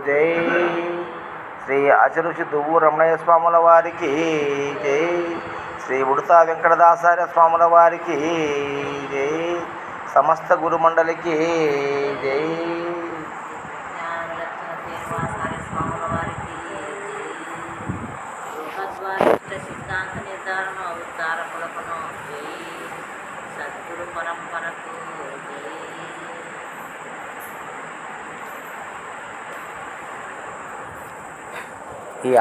జై. శ్రీ అచరుషి దువ్వు రమణయ్య స్వాముల వారికి జై. శ్రీ ఉడతా వెంకటదాసార్య స్వాముల వారికి జై. సమస్త గురుమండలికి జై. సిద్ధాంత నిర్ధారణ అవతారకులకును జై. సద్గురు పరంపరకు జై. ఈ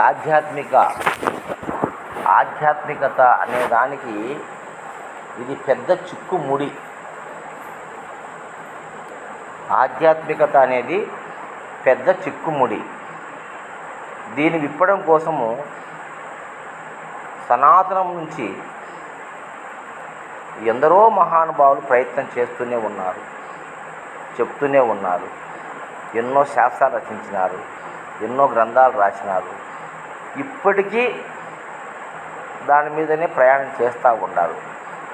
ఆధ్యాత్మికత అనే దానికి ఇది పెద్ద చిక్కుముడి. ఆధ్యాత్మికత అనేది పెద్ద చిక్కుముడి. దీన్ని విప్పడం కోసము సనాతనం నుంచి ఎందరో మహానుభావులు ప్రయత్నం చేస్తూనే ఉన్నారు, చెప్తూనే ఉన్నారు. ఎన్నో శాస్త్రాలు రచించినారు, ఎన్నో గ్రంథాలు రాసినారు. ఇప్పటికీ దాని మీదనే ప్రయాణం చేస్తూ ఉన్నారు.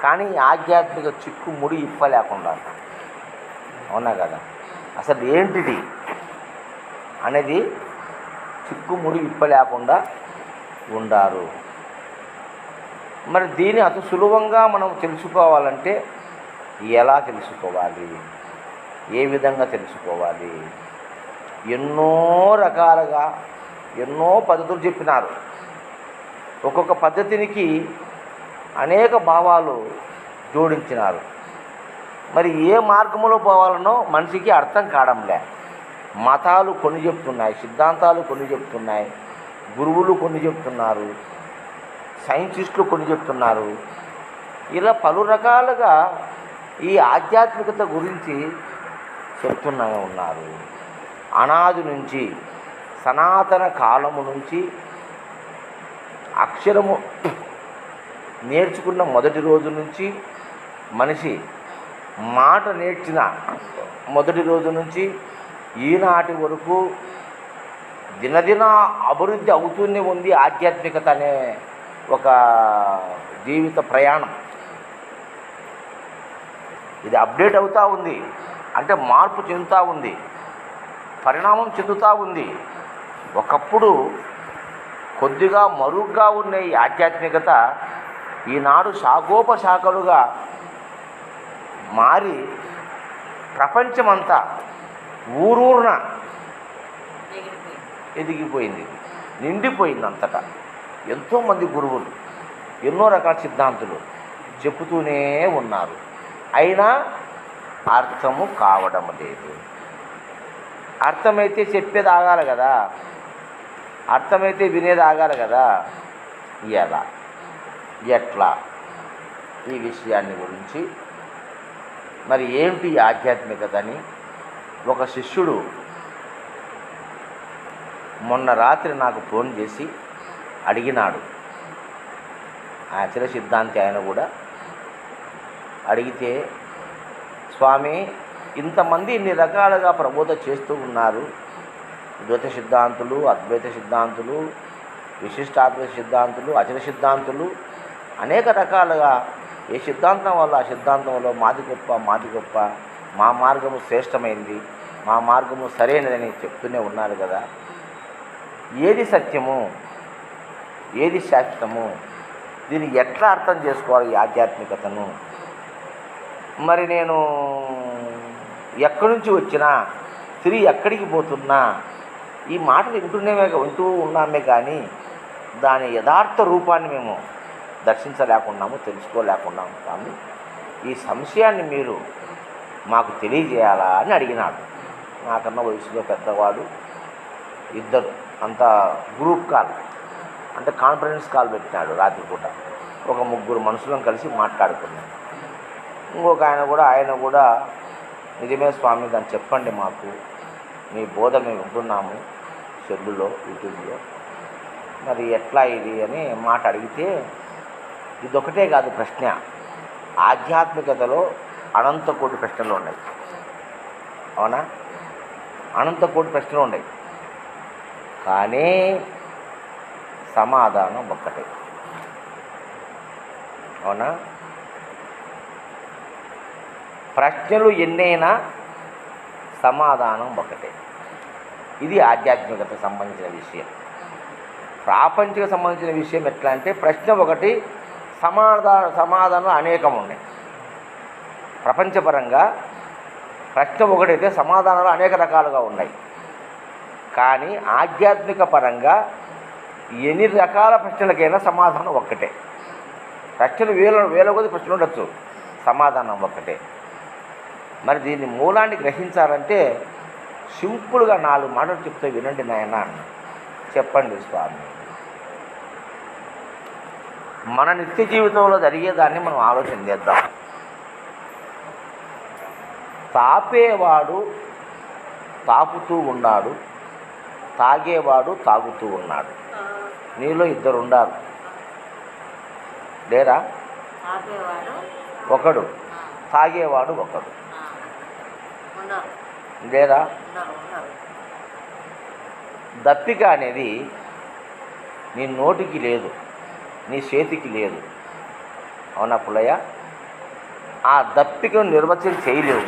కానీ ఆధ్యాత్మిక చిక్కుముడి ఇప్పలేకుండా, అవునా కదా? అసలు ఏంటిది అనేది చిక్కుముడి ఇప్పలేకుండా ఉండారు. మరి దీన్ని అతి సులభంగా మనం తెలుసుకోవాలంటే ఎలా తెలుసుకోవాలి, ఏ విధంగా తెలుసుకోవాలి? ఎన్నో రకాలుగా ఎన్నో పద్ధతులు చెప్పినారు. ఒక్కొక్క పద్ధతికి అనేక భావాలు జోడించినారు. మరి ఏ మార్గంలో పోవాలనో మనిషికి అర్థం కావడంలే. మతాలు కొన్ని చెప్తున్నాయి, సిద్ధాంతాలు కొన్ని చెప్తున్నాయి, గురువులు కొన్ని చెప్తున్నారు, సైంటిస్టులు కొన్ని చెప్తున్నారు. ఇలా పలు రకాలుగా ఈ ఆధ్యాత్మికత గురించి చెప్తూనే ఉన్నారు. అనాది నుంచి, సనాతన కాలము నుంచి అక్షరము నేర్చుకున్న మొదటి రోజు నుంచి, మనిషి మాట నేర్చిన మొదటి రోజు నుంచి ఈనాటి వరకు దినదిన అభివృద్ధి అవుతూనే ఉంది ఆధ్యాత్మికత అనే ఒక జీవిత ప్రయాణం. ఇది అప్డేట్ అవుతూ ఉంది, అంటే మార్పు చెందుతూ ఉంది, పరిణామం చెందుతూ ఉంది. ఒకప్పుడు కొద్దిగా మరుగ్గా ఉన్న ఈ ఆధ్యాత్మికత ఈనాడు శాఖోపశాఖలుగా మారి ప్రపంచమంతా ఊరూరున ఎదిగిపోయింది, నిండిపోయింది. అంతటా ఎంతోమంది గురువులు ఎన్నో రకాల సిద్ధాంతులు చెబుతూనే ఉన్నారు. అయినా అర్థము కావడం లేదు. అర్థమైతే చెప్పేది ఆగాలి కదా, అర్థమైతే వినేది ఆగాలి కదా. ఎలా, ఎట్లా, ఈ విషయాన్ని గురించి మరి ఏంటి ఆధ్యాత్మికత అని ఒక శిష్యుడు మొన్న రాత్రి నాకు ఫోన్ చేసి అడిగినాడు. ఆచర సిద్ధాంతి ఆయన కూడా అడిగితే, స్వామి ఇంతమంది ఇన్ని రకాలుగా ప్రబోధ చేస్తూ ఉన్నారు, ద్వైత సిద్ధాంతులు, అద్వైత సిద్ధాంతులు, విశిష్టాద్వైత సిద్ధాంతులు, అచల సిద్ధాంతులు, అనేక రకాలుగా ఏ సిద్ధాంతం వల్ల ఆ సిద్ధాంతంలో మాది గొప్ప, మాది గొప్ప, మా మార్గము శ్రేష్టమైంది, మా మార్గము సరైనదని చెప్తూనే ఉన్నారు కదా. ఏది సత్యము, ఏది శాశ్వతము, దీన్ని ఎట్లా అర్థం చేసుకోవాలి ఈ ఆధ్యాత్మికతను? మరి నేను ఎక్కడి నుంచి వచ్చినా, తిరిగి ఎక్కడికి పోతున్నా, ఈ మాటలు వింటూ ఉన్నామే కానీ దాని యథార్థ రూపాన్ని మేము దర్శించలేకున్నాము, తెలుసుకోలేకున్నాము. కానీ ఈ సంశయాన్ని మీరు మాకు తెలియజేయాలా అని అడిగినాడు. నాకన్నా వయసులో పెద్దవాడు, ఇద్దరు, అంతా గ్రూప్ కాల్, అంటే కాన్ఫరెన్స్ కాల్ పెట్టినాడు రాత్రిపూట. ఒక ముగ్గురు మనుషులను కలిసి మాట్లాడుకున్నాం. ఇంకొక ఆయన కూడా నిజమే స్వామి, దాన్ని చెప్పండి మాకు, మీ బోధ మేము వింటున్నాము సెల్లులో, యూట్యూబ్లో, మరి ఎట్లా ఇది అని మాట అడిగితే, ఇదొకటే కాదు ప్రశ్న, ఆధ్యాత్మికతలో అనంత కోటి ప్రశ్నలు ఉన్నాయి. అవునా? అనంత కోటి ప్రశ్నలు ఉన్నాయి, కానీ సమాధానం ఒక్కటే. అవునా? ప్రశ్నలు ఎన్నైనా సమాధానం ఒకటే. ఇది ఆధ్యాత్మికతకు సంబంధించిన విషయం. ప్రాపంచిక సంబంధించిన విషయం ఎట్లా అంటే ప్రశ్న ఒకటి, సమాధానాలు అనేకం ఉన్నాయి. ప్రపంచపరంగా ప్రశ్న ఒకటైతే సమాధానాలు అనేక రకాలుగా ఉన్నాయి. కానీ ఆధ్యాత్మిక పరంగా ఎన్ని రకాల ప్రశ్నలకైనా సమాధానం ఒక్కటే. ప్రశ్నలు వేల కొద్ది ప్రశ్నలు ఉండొచ్చు, సమాధానం ఒక్కటే. మరి దీన్ని మూలాన్ని గ్రహించాలంటే సింపుల్గా 4 మాటలు చెప్తే వినండి నాయన. చెప్పండి స్వామి. మన నిత్య జీవితంలో జరిగేదాన్ని మనం ఆలోచన చేద్దాం. తాపేవాడు తాపుతూ ఉన్నాడు, తాగేవాడు తాగుతూ ఉన్నాడు. నీలో 2 ఉండాలి. లేరా? ఒకడు, తాగేవాడు ఒకడు. లేరా? దప్పిక అనేది నీ నోటికి లేదు, నీ చేతికి లేదు. అవునా పుల్లయ్య? ఆ దప్పికను నిర్వచనం చేయలేవు.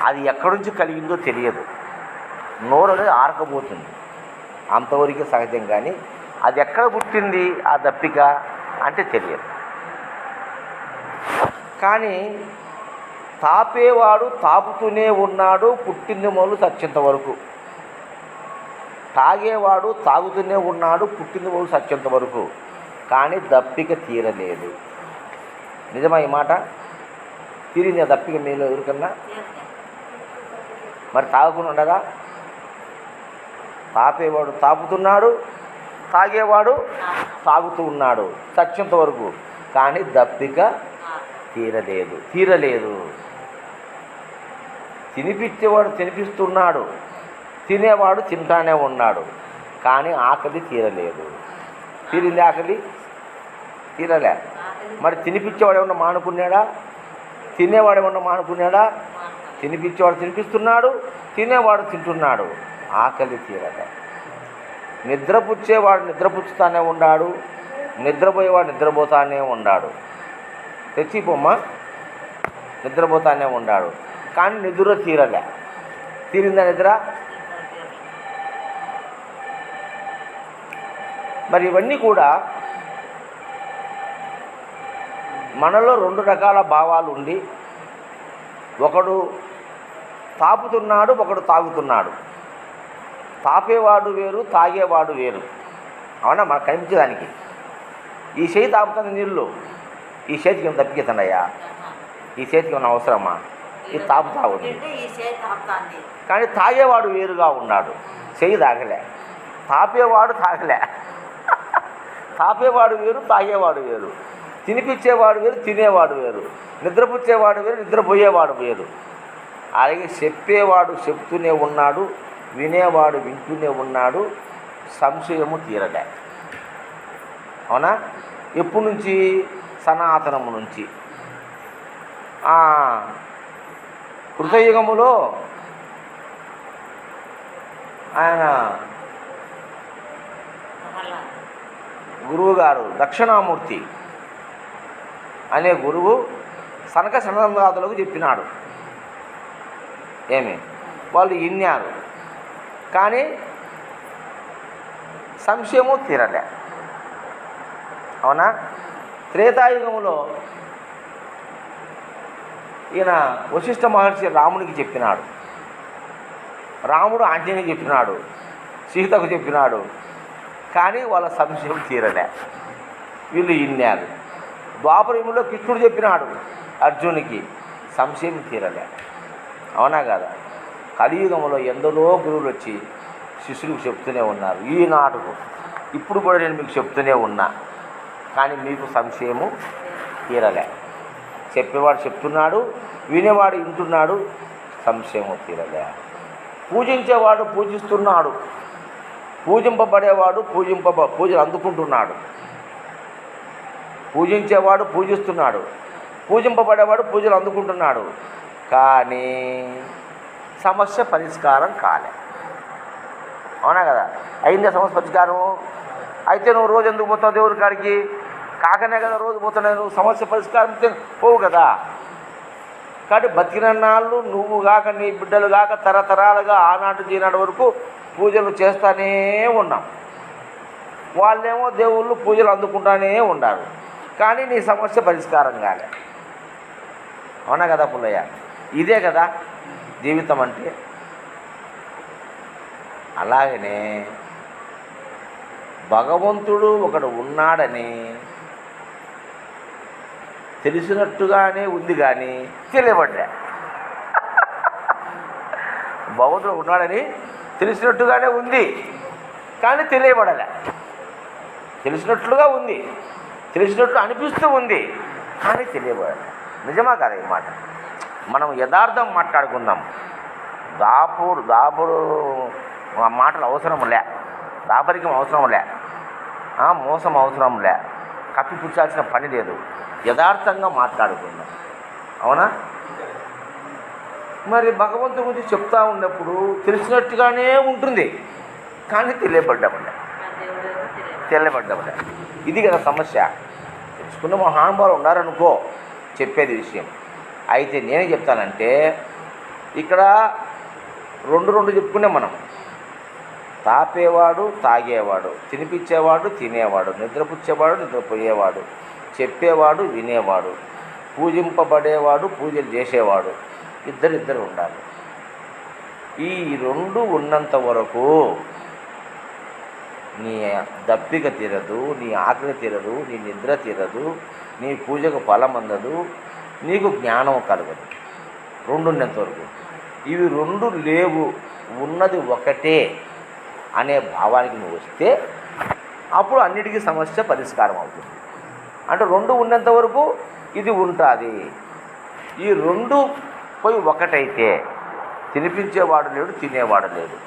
అది ఎక్కడి నుంచి కలిగిందో తెలియదు. నోరు అనేది ఆరకపోతుంది, అంతవరకు సహజం. కానీ అది ఎక్కడ పుట్టింది ఆ దప్పిక అంటే తెలియదు. కానీ తాపేవాడు తాపుతూనే ఉన్నాడు, పుట్టింది మొదలు చచ్చేంత వరకు. తాగేవాడు తాగుతూనే ఉన్నాడు, పుట్టింది మొదలు చచ్చేంత వరకు. కానీ దప్పిక తీరలేదు. నిజమా ఈ మాట? తీరింది దప్పిక మీలో ఎవరికన్నా? మరి తాగకుండా ఉండగా? తాపేవాడు తాపుతున్నాడు, తాగేవాడు తాగుతూ ఉన్నాడు చచ్చేంత వరకు. కానీ దప్పిక తీరలేదు. తినిపించేవాడు తినిపిస్తున్నాడు, తినేవాడు తింటానే ఉన్నాడు. కానీ ఆకలి తీరలేదు. తీరింది ఆకలి? తీరలే. మరి తినిపించేవాడు ఏమన్నా మానుకున్నాడా? తినేవాడు ఏమన్నా మానుకున్నాడా? తినిపించేవాడు తినిపిస్తున్నాడు, తినేవాడు తింటున్నాడు. ఆకలి తీరలే. నిద్రపుచ్చేవాడు నిద్రపుచ్చుతానే ఉన్నాడు, నిద్రపోయేవాడు నిద్రపోతానే ఉన్నాడు. తెచ్చిపోమ్మ, నిద్రపోతానే ఉన్నాడు. కానీ నిద్ర తీరలే. తీరిందా నిద్ర? మరి ఇవన్నీ కూడా మనలో 2 రకాల భావాలు ఉండి, ఒకడు తాపుతున్నాడు, ఒకడు తాగుతున్నాడు. తాపేవాడు వేరు, తాగేవాడు వేరు. అవునా? మనకు కనిపించేదానికి ఈ చేయి తాపుతుంది నీళ్ళు, ఈ చేతికి ఏమైనా తప్పికెత్తండయ్యా? ఈ చేతికి ఏమైనా అవసరమా? ఇది తాపుతా ఉంది. కానీ తాగేవాడు వేరుగా ఉన్నాడు. చేయి తాగలే, తాపేవాడు తాగలే. తాపేవాడు వేరు, తాగేవాడు వేరు. తినిపించేవాడు వేరు, తినేవాడు వేరు. నిద్రపుచ్చేవాడు వేరు, నిద్రపోయేవాడు వేరు. అలాగే చెప్పేవాడు చెప్తూనే ఉన్నాడు, వినేవాడు వింటూనే ఉన్నాడు. సంశయము తీరలే. అవునా? ఎప్పటి నుంచి? సనాతనము నుంచి. కృతయుగములో ఆయన గురువుగారు దక్షిణామూర్తి అనే గురువు సనక సనందాదులకు చెప్పినాడు. ఏమి? వాళ్ళు ఇన్నారు, కానీ సంశయము తీరలే. అవునా? త్రేతాయుగములో ఈయన వశిష్ఠ మహర్షి రామునికి చెప్పినాడు, రాముడు ఆంజనేయునికి చెప్పినాడు, సీతకు చెప్పినాడు. కానీ వాళ్ళ సంశయం తీరలే, వీళ్ళు ఇన్నారు. ద్వాపరయుగంలో కృష్ణుడు చెప్పినాడు అర్జునికి, సంశయం తీరలే. అవునా కదా? కలియుగంలో ఎందరో గురువులు వచ్చి శిష్యులకు చెప్తూనే ఉన్నారు. ఈనాటుకు ఇప్పుడు కూడా నేను మీకు చెప్తూనే ఉన్నా, కానీ మీకు సంశయము తీరలే. చెప్పేవాడు చెప్తున్నాడు, వినేవాడు వింటున్నాడు, సంశయము తీరలే. పూజించేవాడు పూజిస్తున్నాడు, పూజింపబడేవాడు పూజలు అందుకుంటున్నాడు. పూజించేవాడు పూజిస్తున్నాడు, పూజింపబడేవాడు పూజలు అందుకుంటున్నాడు. కానీ సమస్య పరిష్కారం కాలే. అవునా కదా? అయిందే సమస్య పరిష్కారం? అయితే నువ్వు రోజు ఎందుకు పోతావు దేవుడి కాడికి? కాకనే కదా రోజు పోతున్నావు. నువ్వు సమస్య పరిష్కారం పోవు కదా. కాబట్టి బతికినన్నాళ్ళు నువ్వు కాక నీ బిడ్డలు కాక తరతరాలుగా ఆనాటి ఈనాటి వరకు పూజలు చేస్తూనే ఉన్నాం. వాళ్ళేమో దేవుళ్ళు పూజలు అందుకుంటూనే ఉన్నారు. కానీ నీ సమస్య పరిష్కారం కాలే. అవునా కదా పుల్లయ్య? ఇదే కదా జీవితం అంటే. అలాగనే భగవంతుడు ఒకడు ఉన్నాడని తెలిసినట్టుగానే ఉంది కానీ తెలియబడ్డా. భగవంతుడు ఉన్నాడని తెలిసినట్టుగానే ఉంది కానీ తెలియబడలే. తెలిసినట్లుగా ఉంది, తెలిసినట్లు అనిపిస్తూ ఉంది కానీ తెలియబడలే. నిజమా కదా ఈ మాట? మనం యథార్థం మాట్లాడుకుందాం. దాపుడు మాటలు అవసరంలే, దాపరికం అవసరంలే, మోసం అవసరంలే, కప్పిపుచ్చాల్సిన పని లేదు. యథార్థంగా మాట్లాడుకుందాం. అవునా? మరి భగవంతుడి గురించి చెప్తా ఉన్నప్పుడు తెలిసినట్టుగానే ఉంటుంది కానీ తెలియబడ్డబడ్డా. ఇది కదా సమస్య. తెలుసుకున్న మహానుభావులు ఉన్నారనుకో చెప్పేది విషయం. అయితే నేనే చెప్తానంటే ఇక్కడ రెండు చెప్పుకున్నాం మనం. తాపేవాడు తాగేవాడు, తినిపించేవాడు తినేవాడు, నిద్రపుచ్చేవాడు నిద్రపోయేవాడు, చెప్పేవాడు వినేవాడు, పూజింపబడేవాడు పూజలు చేసేవాడు, ఇద్దరు ఉండాలి. ఈ రెండు ఉన్నంత వరకు నీ దప్పిక తీరదు, నీ ఆకలి తీరదు, నీ నిద్ర తీరదు, నీ పూజకు ఫలం అందదు, నీకు జ్ఞానం కలగదు. రెండు ఉన్నంత వరకు. ఇవి రెండు లేవు, ఉన్నది ఒకటే అనే భావానికి నువ్వు వస్తే అప్పుడు అన్నిటికీ సమస్య పరిష్కారం అవుతుంది. అంటే రెండు ఉన్నంత వరకు ఇది ఉంటుంది. ఈ రెండు పోయి ఒకటైతే తినిపించేవాడు లేడు, తినేవాడు లేడు.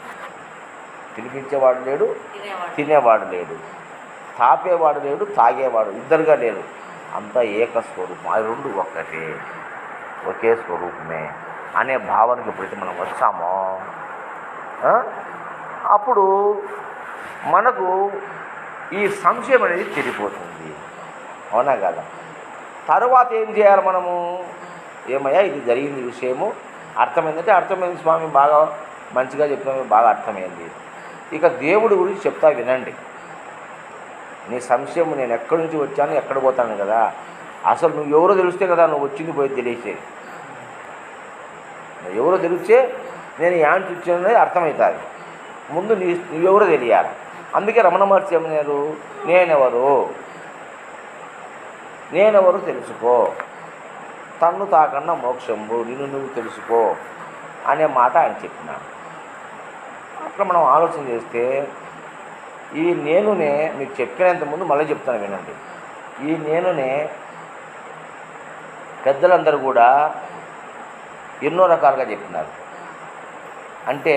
తినిపించేవాడు లేడు, తినేవాడు లేడు. తాపేవాడు లేడు, తాగేవాడు ఇద్దరుగా లేరు. అంతా ఏకస్వరూపం. ఆ రెండు ఒక్కటే, ఒకే స్వరూపమే అనే భావనకి ఎప్పుడైతే మనం వచ్చామో అప్పుడు మనకు ఈ సంశయం అనేది తిరిగిపోతుంది. అవునా కదా? తర్వాత ఏం చేయాలి మనము? ఏమయ్యా ఇది జరిగింది విషయము అర్థమైందంటే అర్థమైంది స్వామి, బాగా మంచిగా చెప్పిన బాగా అర్థమైంది. ఇక దేవుడి గురించి చెప్తా వినండి. నీ సంశయం నేను ఎక్కడి నుంచి వచ్చాను ఎక్కడ పోతాను కదా, అసలు నువ్వు ఎవరో తెలిస్తే కదా నువ్వు వచ్చింది పోయి తెలిసేది. ఎవరో తెలిస్తే నేను యాంటి వచ్చాననేది అర్థమవుతుంది. ముందు నువ్వెవరో తెలియాలి. అందుకే రమణ మహర్షి ఏమన్నారు? నేనెవరు తెలుసుకో, తన్ను తాకన్నా మోక్షంబు, నిన్ను నువ్వు తెలుసుకో అనే మాట ఆయన చెప్పినాడు. అట్లా మనం ఆలోచన చేస్తే ఈ నేనునే మీకు చెప్పినంత ముందు మళ్ళీ చెప్తాను వినండి. ఈ నేనునే పెద్దలందరూ కూడా ఎన్నో రకాలుగా చెప్పినారు. అంటే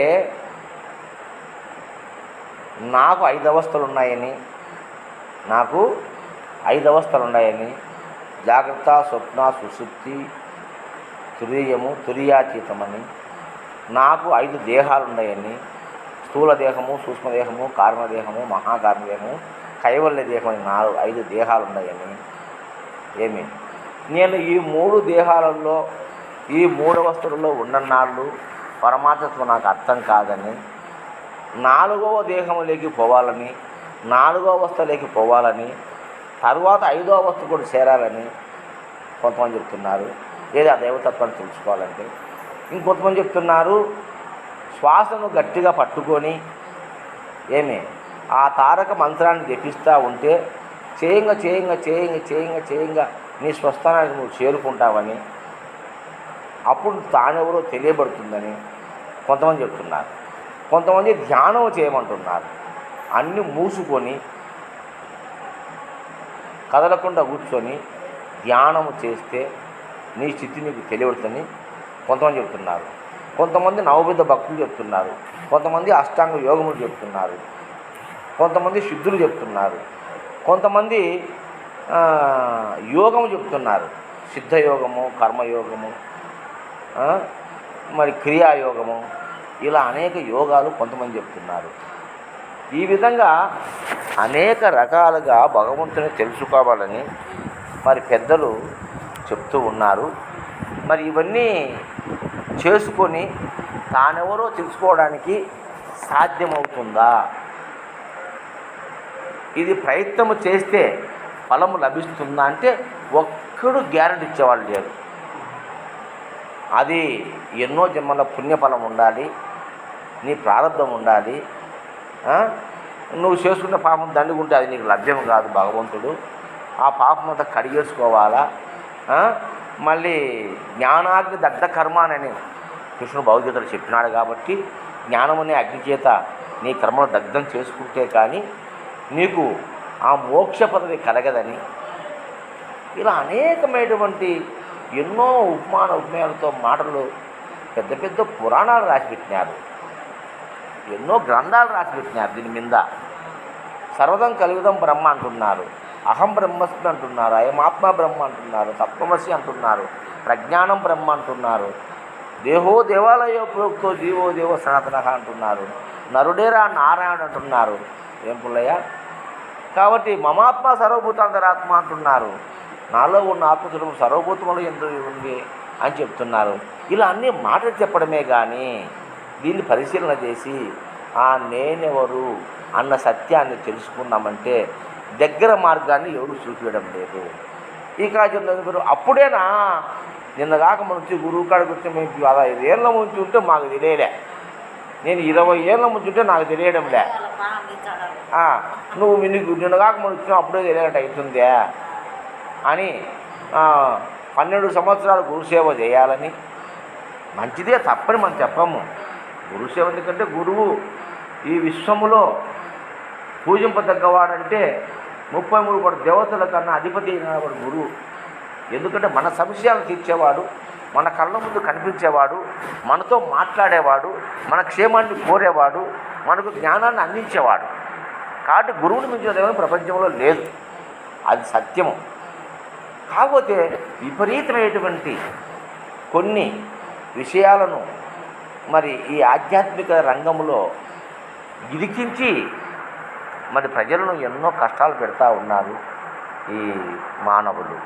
నాకు 5 అవస్థలు ఉన్నాయని, జాగ్రత్త స్వప్న సుషుప్తి తురీయము తురియాతీతమని, నాకు 5 దేహాలు ఉన్నాయని, స్థూల దేహము, సూక్ష్మదేహము, కారణదేహము, మహాకారణదేహము, కైవల్య దేహం అని 5 దేహాలు ఉన్నాయని. నేను ఈ 3 దేహాలలో ఈ 3 అవస్థలలో ఉన్ననాళ్ళు పరమాత్మత్వం నాకు అర్థం కాదని, 4వ దేహంలోకి పోవాలని, 4వ అవస్థలోకి పోవాలని, తరువాత 5వ అవస్థ కూడా చేరాలని కొంతమంది చెప్తున్నారు. లేదా దైవతత్వాన్ని తెలుసుకోవాలంటే. ఇంకొంతమంది చెప్తున్నారు శ్వాసను గట్టిగా పట్టుకొని ఆ తారక మంత్రాన్ని జపిస్తూ ఉంటే చేయంగా నీ స్వస్థానానికి నువ్వు చేరుకుంటావని, అప్పుడు తానెవరో తెలియబడుతుందని కొంతమంది చెప్తున్నారు. కొంతమంది ధ్యానం చేయమంటున్నారు. అన్నీ మూసుకొని కదలకుండా కూర్చొని ధ్యానము చేస్తే నీ స్థితి నీకు తెలియబడుతుందని కొంతమంది చెప్తున్నారు. కొంతమంది నవవిధ భక్తులు చెప్తున్నారు. కొంతమంది అష్టాంగ యోగములు చెప్తున్నారు. కొంతమంది సిద్ధులు చెప్తున్నారు. కొంతమంది యోగము చెప్తున్నారు. సిద్ధయోగము, కర్మయోగము, మరి క్రియాయోగము, ఇలా అనేక యోగాలు కొంతమంది చెప్తున్నారు. ఈ విధంగా అనేక రకాలుగా భగవంతుని తెలుసుకోవాలని మరి పెద్దలు చెప్తూ ఉన్నారు. మరి ఇవన్నీ చేసుకొని తానెవరో తెలుసుకోవడానికి సాధ్యమవుతుందా? ఇది ప్రయత్నం చేస్తే ఫలము లభిస్తుందా అంటే ఒక్కడు గ్యారెంటీ ఇచ్చేవాళ్ళు లేరు. అది ఎన్నో జన్మల పుణ్యఫలం ఉండాలి, నీ ప్రారంభం ఉండాలి. నువ్వు చేసుకున్న పాపం దండుకుంటే అది నీకు లభ్యం కాదు. భగవంతుడు ఆ పాపం అంతా కడిగేసుకోవాలా. మళ్ళీ జ్ఞానాగ్ని దగ్ధ కర్మానని కృష్ణుడు భగవద్గీతలు చెప్పినాడు. కాబట్టి జ్ఞానమనే అగ్ని చేత నీ కర్మను దగ్ధం చేసుకుంటే కానీ నీకు ఆ మోక్ష పదవి కలగదని ఇలా అనేకమైనటువంటి ఎన్నో ఉపమానాలతో మాటలు పెద్ద పెద్ద పురాణాలు రాసిపెట్టినారు, ఎన్నో గ్రంథాలు రాసిపెట్టినారు. దీని మీద సర్వదం కలియుదం బ్రహ్మ అంటున్నారు, అహం బ్రహ్మస్మి అంటున్నారు, అయమాత్మ బ్రహ్మ అంటున్నారు, తత్వమసి అంటున్నారు, ప్రజ్ఞానం బ్రహ్మ అంటున్నారు, దేహో దేవాలయో ప్రోక్తో జీవో దేవో సనాతన అంటున్నారు, నరుడేరా నారాయణ అంటున్నారు. ఏం పుల్లయ్య? కాబట్టి మమాత్మ సర్వభూతాంతరాత్మ అంటున్నారు, నాలో ఉన్న ఆత్మస్వరూపం సర్వభూతములు ఎందుకు ఉంది అని చెప్తున్నారు. ఇలా అన్ని మాటలు చెప్పడమే కానీ దీన్ని పరిశీలన చేసి ఆ నేనెవరు అన్న సత్యాన్ని తెలుసుకున్నామంటే దగ్గర మార్గాన్ని ఎవరు చూపించడం లేదు. ఇక అప్పుడేనా నిన్నగాక నుంచి గురువు కాడికి వచ్చి మేము 15 ఏళ్ళ ముంచి ఉంటే మాకు తెలియలే, నేను 20 ఏళ్ళ ముంచి ఉంటే నాకు తెలియడంలే, నువ్వు నీకు నిన్నగాక మనం వచ్చినావు అప్పుడే తెలియనట్టు అవుతుందే అని 12 సంవత్సరాలు గురుసేవ చేయాలని. మంచిదే, తప్పని మనం చెప్పము. గురుసేవ ఎందుకంటే గురువు ఈ విశ్వములో పూజింపదగ్గవాడంటే 33 కోట్ల దేవతల కన్నా అధిపతి అయినవాడు గురువు. ఎందుకంటే మన సమస్యలను తీర్చేవాడు, మన కళ్ళ ముందు కనిపించేవాడు, మనతో మాట్లాడేవాడు, మన క్షేమాన్ని కోరేవాడు, మనకు జ్ఞానాన్ని అందించేవాడు. కాబట్టి గురువుని మించిన దైవం ప్రపంచంలో లేదు, అది సత్యము. కాకపోతే విపరీతమైనటువంటి కొన్ని విషయాలను మరి ఈ ఆధ్యాత్మిక రంగంలో ఇరికించి మరి ప్రజలను ఎన్నో కష్టాలు పెడతా ఉన్నారు ఈ మానవులు.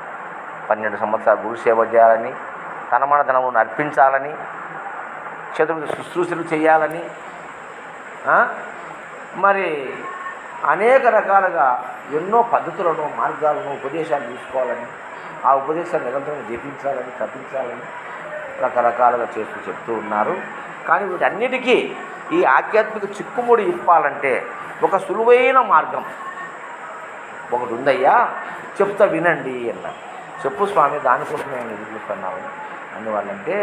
12 సంవత్సరాలు గురుసేవ చేయాలని, తనమన ధనమును అర్పించాలని, చతుర్థ శుశ్రూషలు చేయాలని, మరి అనేక రకాలుగా ఎన్నో పద్ధతులను మార్గాలను ఉపదేశాలు తీసుకోవాలని, ఆ ఉపదేశాన్ని నిరంతరం జపించాలని, తప్పించాలని రకరకాలుగా చేస్తూ చెప్తూ ఉన్నారు. కానీ వీటన్నిటికీ ఈ ఆధ్యాత్మిక చిక్కుముడి ఇప్పాలంటే ఒక సులువైన మార్గం ఒకటి ఉందయ్యా, చెప్తా వినండి అన్న. చెప్పు స్వామి, దానికోసం నేను ఎదుగుతున్నాను అందువల్లంటే,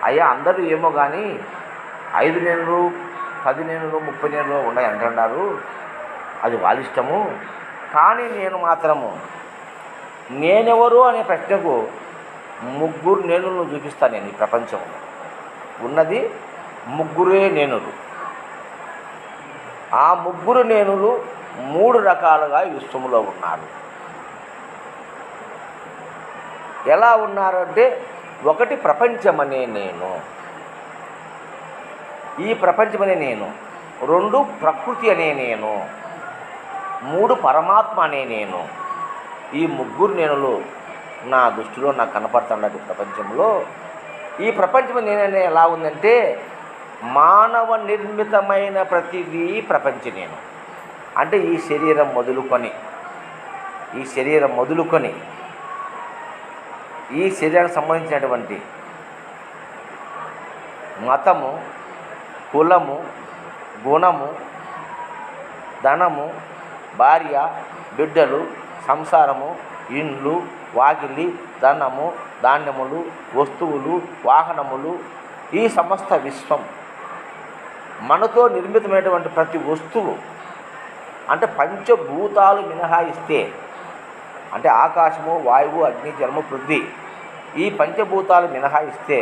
అయ్యా అందరూ ఏమో కానీ 5 నెలలు 10 నెలలు 30 నెలలు ఉన్నాయి అంటున్నారు, అది వాళ్ళ ఇష్టము. కానీ నేను మాత్రము నేనెవరు అనే ప్రశ్నకు 3 నేనులను చూపిస్తాను. నేను ఈ ప్రపంచంలో ఉన్నది 3 నేనులు. ఆ 3 నేనులు 3 రకాలుగా ఈ విశ్వంలో ఉన్నారు. ఎలా ఉన్నారంటే, ఒకటి ప్రపంచమనే నేను, ఈ ప్రపంచమనే నేను. 2 ప్రకృతి అనే నేను. 3 పరమాత్మ అనే నేను. ఈ 3 నేనులు నా దృష్టిలో నాకు కనపడుతున్నది ప్రపంచంలో. ఈ ప్రపంచం నేననే ఎలా ఉందంటే, మానవ నిర్మితమైన ప్రతిదీ ప్రపంచ నేను. అంటే ఈ శరీరం మొదలుకొని ఈ శరీరానికి సంబంధించినటువంటి మతము, కులము, గుణము, ధనము, భార్య, బిడ్డలు, సంసారము, ఇండ్లు, వాకిలి, ధనము, ధాన్యములు, వస్తువులు, వాహనములు, ఈ సమస్త విశ్వం, మనతో నిర్మితమైనటువంటి ప్రతి వస్తువు, అంటే పంచభూతాలు మినహాయిస్తే, అంటే ఆకాశము, వాయువు, అగ్ని, జలము, పృథ్వీ, ఈ పంచభూతాలు మినహాయిస్తే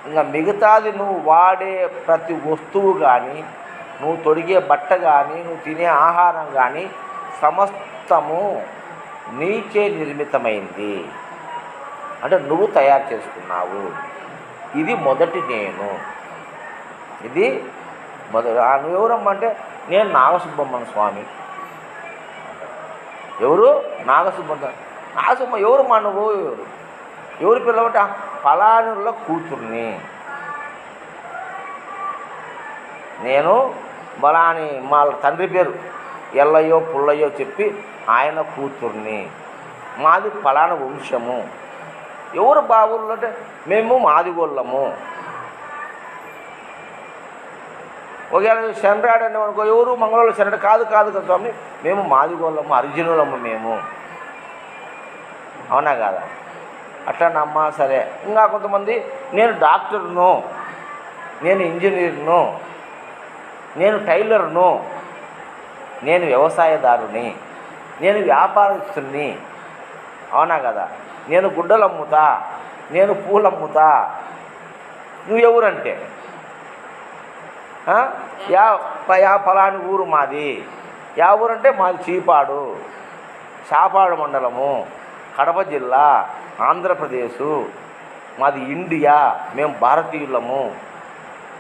ఇంకా మిగతాది నువ్వు వాడే ప్రతి వస్తువు కానీ, నువ్వు తొడిగే బట్ట కానీ, నువ్వు తినే ఆహారం కానీ సమస్తము నీచే నిర్మితమైంది. అంటే నువ్వు తయారు చేసుకున్నావు. ఇది మొదటి నేను. ఇది నువ్వెవరమ్మంటే, నేను నాగసుబ్బమ్మ స్వామి. ఎవరు? నాగసుబ్బమ్మ. నాగసుబ్బమ్మ ఎవరు మా నువ్వు? ఎవరు పిల్లవట? ఫలానుల కూతుర్ని, నేను బలాని మా తండ్రి పేరు ఎల్లయ్యో పుల్లయ్యో చెప్పి ఆయన కూతుర్ని, మాది ఫలానా వంశము. ఎవరు బావులు అంటే మేము మాదిగోళ్ళము. ఒకవేళ శనరాడు అంటే అనుకో, ఎవరు మంగళవాళ్ళు శనరాడు కాదు కాదు కదా స్వామి, మేము మాదిగోళ్ళము, అర్జునులము మేము. అవునా కాదా? అట్లా నమ్మా సరే. ఇంకా కొంతమంది నేను డాక్టర్ను, నేను ఇంజనీర్ను, నేను టైలర్ను, నేను వ్యవసాయదారుని, నేను వ్యాపారస్తుని. అవునా కదా? నేను గుడ్డలు అమ్ముతా, నేను పూలు అమ్ముతా. నువ్వెవరంటే యా ఫలాని ఊరు మాది. యా ఊరంటే మాది చీపాడు, చాపాడు మండలము, కడప జిల్లా, ఆంధ్రప్రదేశు, మాది ఇండియా, మేము భారతీయులము.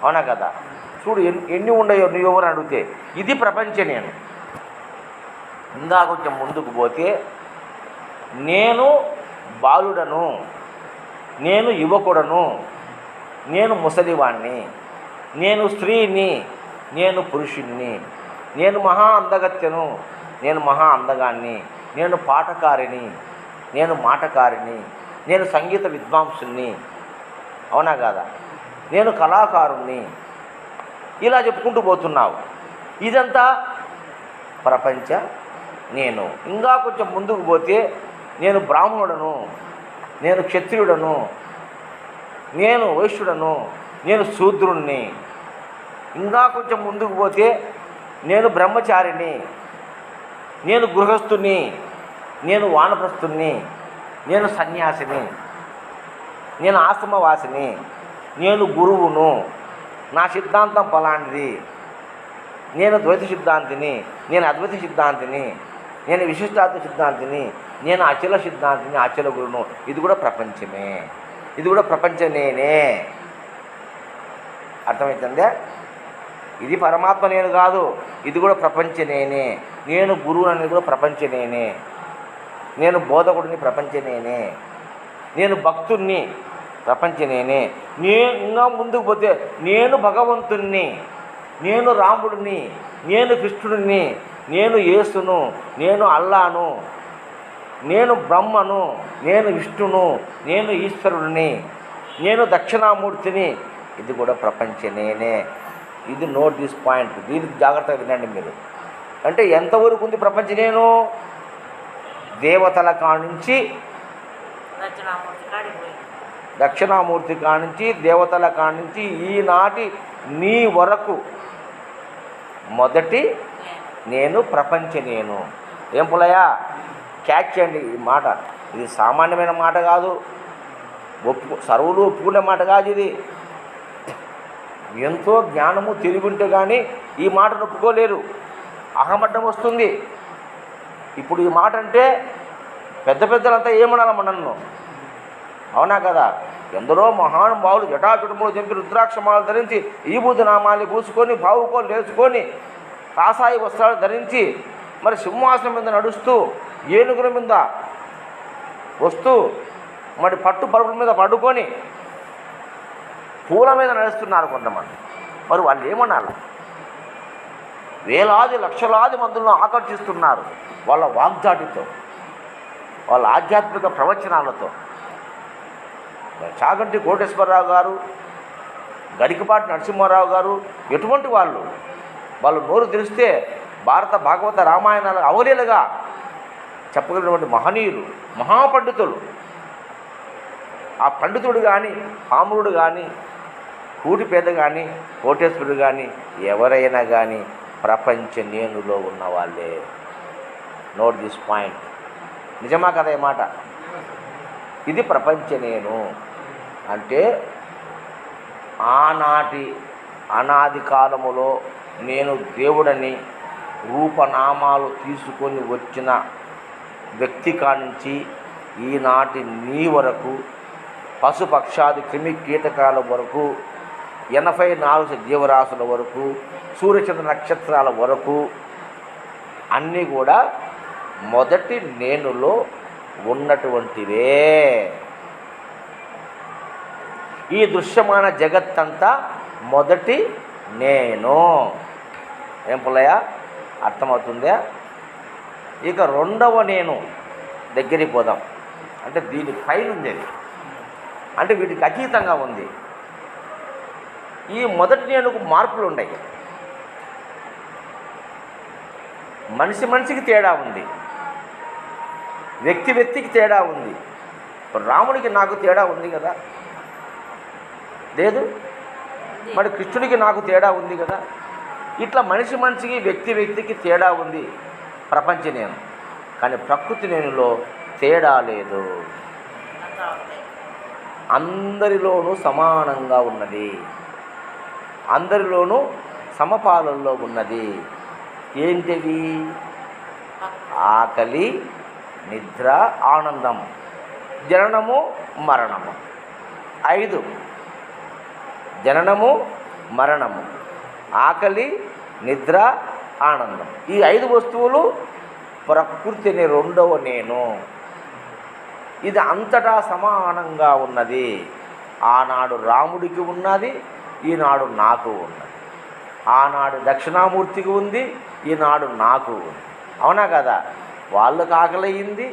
అవునా కదా? చూడు ఎన్ని ఉండయో నువ్వెవరు అడిగితే. ఇది ప్రపంచం. నేను ఇంకా కొంచెం ముందుకు పోతే నేను బాలుడను, నేను యువకుడను, నేను ముసలివాణ్ణి, నేను స్త్రీని, నేను పురుషుణ్ణి, నేను మహా అందగత్తెను, నేను మహా అందగాన్ని, నేను పాటకారిని, నేను మాటకారిని, నేను సంగీత విద్వాంసుని. అవునా కాదా? నేను కళాకారుణ్ణి. ఇలా చెప్పుకుంటూ పోతున్నావు. ఇదంతా ప్రపంచ నేను. ఇంకా కొంచెం ముందుకు పోతే నేను బ్రాహ్మణుడను, నేను క్షత్రియుడను, నేను వైశ్యుడను, నేను శూద్రుణ్ణి. ఇంకా కొంచెం ముందుకు పోతే నేను బ్రహ్మచారిని, నేను గృహస్థుని, నేను వానప్రస్థుని, నేను సన్యాసిని, నేను ఆశ్రమవాసిని, నేను గురువును, నా సిద్ధాంతం ఫలాంటిది, నేను ద్వైత సిద్ధాంతిని, నేను అద్వైత సిద్ధాంతిని, నేను విశిష్టాద్వైత సిద్ధాంతిని, నేను అచల సిద్ధాంతిని, అచల గురును. ఇది కూడా ప్రపంచమే, ఇది కూడా ప్రపంచం నేనే. అర్థమవుతుందే? ఇది పరమాత్మ నేను కాదు, ఇది కూడా ప్రపంచ నేనే. నేను గురువు అనేది కూడా ప్రపంచ నేనే. నేను బోధకుడిని, ప్రపంచ నేనే. నేను భక్తుణ్ణి, ప్రపంచ నేనే. ఇంకా ముందుకు పోతే నేను భగవంతుణ్ణి, నేను రాముడిని, నేను కృష్ణుడిని, నేను యేసును, నేను అల్లాను, నేను బ్రహ్మను, నేను విష్ణును, నేను ఈశ్వరుడిని, నేను దక్షిణామూర్తిని. ఇది కూడా ప్రపంచ నేనే. ఇది నోట్ దిస్ పాయింట్. దీనికి జాగ్రత్తగా వినండి మీరు. అంటే ఎంతవరకు ఉంది ప్రపంచ నేను? దేవతల కానుంచి, దక్షిణామూర్తి కానుంచి, దేవతల కానుంచి ఈనాటి నీ వరకు మొదటి నేను ప్రపంచ నేను. ఏం పులయ్య క్యాచ్ చేయండి ఈ మాట. ఇది సామాన్యమైన మాట కాదు, సర్వులు ఒప్పుకునే మాట కాదు. ఇది ఎంతో జ్ఞానము తెలివింటే కానీ ఈ మాటను ఒప్పుకోలేరు. అహమడ్డం వస్తుంది. ఇప్పుడు ఈ మాట అంటే పెద్ద పెద్దలంతా ఏమనాలమ్మ నన్ను? అవునా కదా? ఎందరో మహానుభావులు జటాచుటములు చెంపి రుద్రాక్షమాలు ధరించి ఈబూది నామాన్ని పూసుకొని బావుకోలు లేచుకొని కాసాయి వస్త్రాలు ధరించి మరి సింహాసనం మీద నడుస్తూ ఏనుగుల మీద వస్తూ మరి పట్టు పరుపుల మీద పడుకొని పూల మీద నడుస్తున్నారు కొంతమంది. మరి వాళ్ళు ఏమనాలి? వేలాది లక్షలాది మందులను ఆకర్షిస్తున్నారు వాళ్ళ వాగ్దాటితో, వాళ్ళ ఆధ్యాత్మిక ప్రవచనాలతో. చాగంటి కోటేశ్వరరావు గారు, గరికపాటి నరసింహారావు గారు ఎటువంటి వాళ్ళు? వాళ్ళు నోరు తెరిస్తే భారత భాగవత రామాయణాలు అవలీలుగా చెప్పగలిగినటువంటి మహనీయులు, మహాపండితులు. ఆ పండితుడు కానీ, పామురుడు కానీ, కూటిపేద కానీ, కోటేశ్వరుడు కానీ, ఎవరైనా కానీ ప్రపంచ నేనులో ఉన్న వాళ్ళే. Note this point. నిజమా కదా ఈ మాట? ఇది ప్రపంచ నేను అంటే ఆనాటి అనాది కాలములో నేను దేవుడని రూపనామాలు తీసుకొని వచ్చిన వ్యక్తి కానించి ఈనాటి నీ వరకు, పశుపక్షాది క్రిమి కీటకాల వరకు, 84 జీవరాశుల వరకు, సూర్యచంద్ర నక్షత్రాల వరకు అన్నీ కూడా మొదటి నేనులో ఉన్నటువంటివే. ఈ దృశ్యమాన జగత్తంతా మొదటి నేను. ఏం పుల్లయ్య, అర్థమవుతుందా? ఇక రెండవ నేను దగ్గరికి పోదాం. అంటే దీని పైన ఉంది అది, అంటే వీటికి అతీతంగా ఉంది. ఈ మొదటి నేనుకు మార్పులు ఉన్నాయి. మనిషి మనిషికి తేడా ఉంది, వ్యక్తి వ్యక్తికి తేడా ఉంది. ఇప్పుడు రాముడికి నాకు తేడా ఉంది కదా, లేదు? మరి కృష్ణుడికి నాకు తేడా ఉంది కదా. ఇట్లా మనిషి మనిషికి వ్యక్తి వ్యక్తికి తేడా ఉంది ప్రపంచ నేను. కానీ ప్రకృతి నేనులో తేడా లేదు, అందరిలోనూ సమానంగా ఉన్నది, అందరిలోనూ సమపాలనలో ఉన్నది. ఏంటివి? ఆకలి, నిద్ర, ఆనందం, జననము, మరణము. 5. జననము, మరణము, ఆకలి, నిద్ర, ఆనందం. ఈ 5 వస్తువులు ప్రకృతి అనే రెండవ నేను. ఇది అంతటా సమానంగా ఉన్నది. ఆనాడు రాముడికి ఉన్నది, ఈనాడు నాకు ఉన్నది. ఆనాడు దక్షిణామూర్తికి ఉంది, ఈనాడు నాకు ఉంది. అవునా కదా? వాళ్ళకు ఆకలయ్యింది,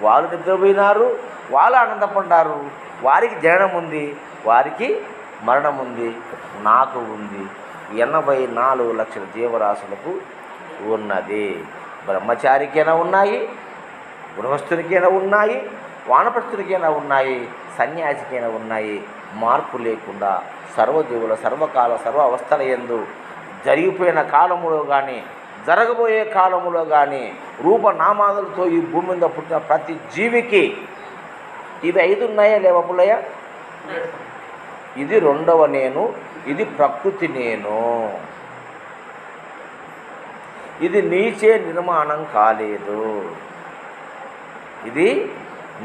వాళ్ళు నిద్రపోయినారు, వాళ్ళు ఆనందపడ్డారు. వారికి జననం ఉంది, వారికి మరణం ఉంది, నాకు ఉంది. 84 లక్షల జీవరాశులకు ఉన్నది. బ్రహ్మచారికైనా ఉన్నాయి, గృహస్థునికైనా ఉన్నాయి, వానప్రస్థునికైనా ఉన్నాయి, సన్యాసికైనా ఉన్నాయి. మార్పు లేకుండా సర్వజీవుల సర్వకాల సర్వ అవస్థల యందు జరిగిపోయిన కాలములో కానీ జరగబోయే కాలములో కానీ రూపనామాదులతో ఈ భూమి మీద పుట్టిన ప్రతి జీవికి ఇవి 5 ఉన్నాయా లేవా పుల్లయ్య? ఇది రెండవ నేను, ఇది ప్రకృతి నేను. ఇది నీచే నిర్మాణం కాలేదు, ఇది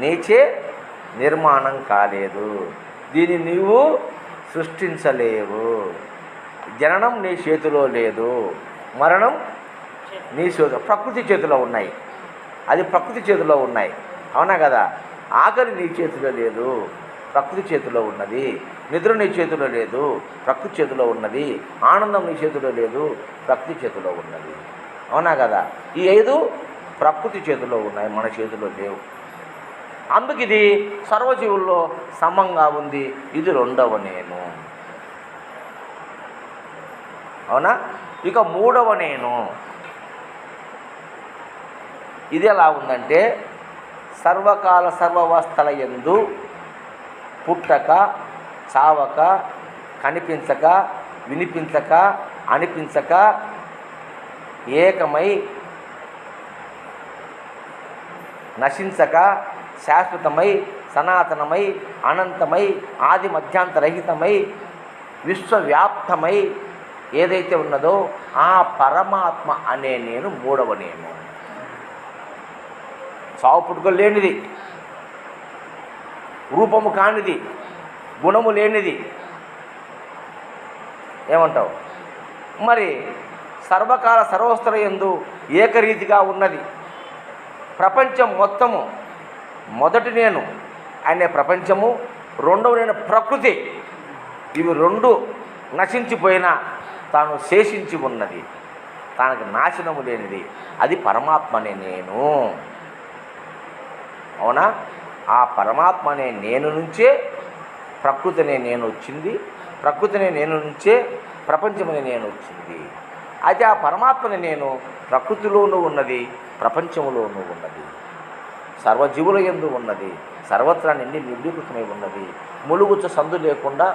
నీచే నిర్మాణం కాలేదు. దీన్ని నీవు సృష్టించలేవు. జననం నీ చేతిలో లేదు, మరణం నీ చేతిలో, ప్రకృతి చేతిలో ఉన్నాయి. అది ప్రకృతి చేతిలో ఉన్నాయి. అవునా కదా? ఆకలి నీ చేతిలో లేదు, ప్రకృతి చేతిలో ఉన్నది. నిద్ర నీ చేతిలో లేదు, ప్రకృతి చేతిలో ఉన్నది. ఆనందం నీ చేతిలో లేదు, ప్రకృతి చేతిలో ఉన్నది. అవునా కదా? ఈ 5 ప్రకృతి చేతిలో ఉన్నాయి, మన చేతిలో లేవు. అందుకు ఇది సర్వజీవుల్లో సమంగా ఉంది. ఇది రెండవ నేను. అవునా? ఇక మూడవ నేను ఇది ఎలా ఉందంటే, సర్వకాల సర్వవస్థల యందు పుట్టక, చావక, కనిపించక, వినిపించక, అనిపించక, ఏకమై, నశించక, శాశ్వతమై, సనాతనమై, అనంతమై, ఆది మధ్యాంతరహితమై, విశ్వవ్యాప్తమై ఏదైతే ఉన్నదో ఆ పరమాత్మ అనే నేను మూడవ నేను. చావు పుట్టుకలు లేనిది, రూపము కానిది, గుణము లేనిది. ఏమంటావు? మరి సర్వకాల సర్వస్థల యందు ఏకరీతిగా ఉన్నది. ప్రపంచం మొత్తము మొదటి నేను అనే ప్రపంచము, రెండవ నేను ప్రకృతి. ఇవి 2 నశించిపోయినా తాను శేషించి ఉన్నది, తనకు నాశనము లేనిది. అది పరమాత్మ అనే నేను. అవునా? ఆ పరమాత్మ అనే నేను నుంచే ప్రకృతి అనే నేను వచ్చింది, ప్రకృతి అనే నేను నుంచే ప్రపంచం అనే నేను వచ్చింది. అయితే ఆ పరమాత్మ అనే నేను ప్రకృతిలోనూ ఉన్నది, ప్రపంచంలోనూ ఉన్నది, సర్వజీవుల యందు ఉన్నది, సర్వత్రా నిండి నిర్వీకృతమై ఉన్నది, ములుగుచ్చ సందు లేకుండా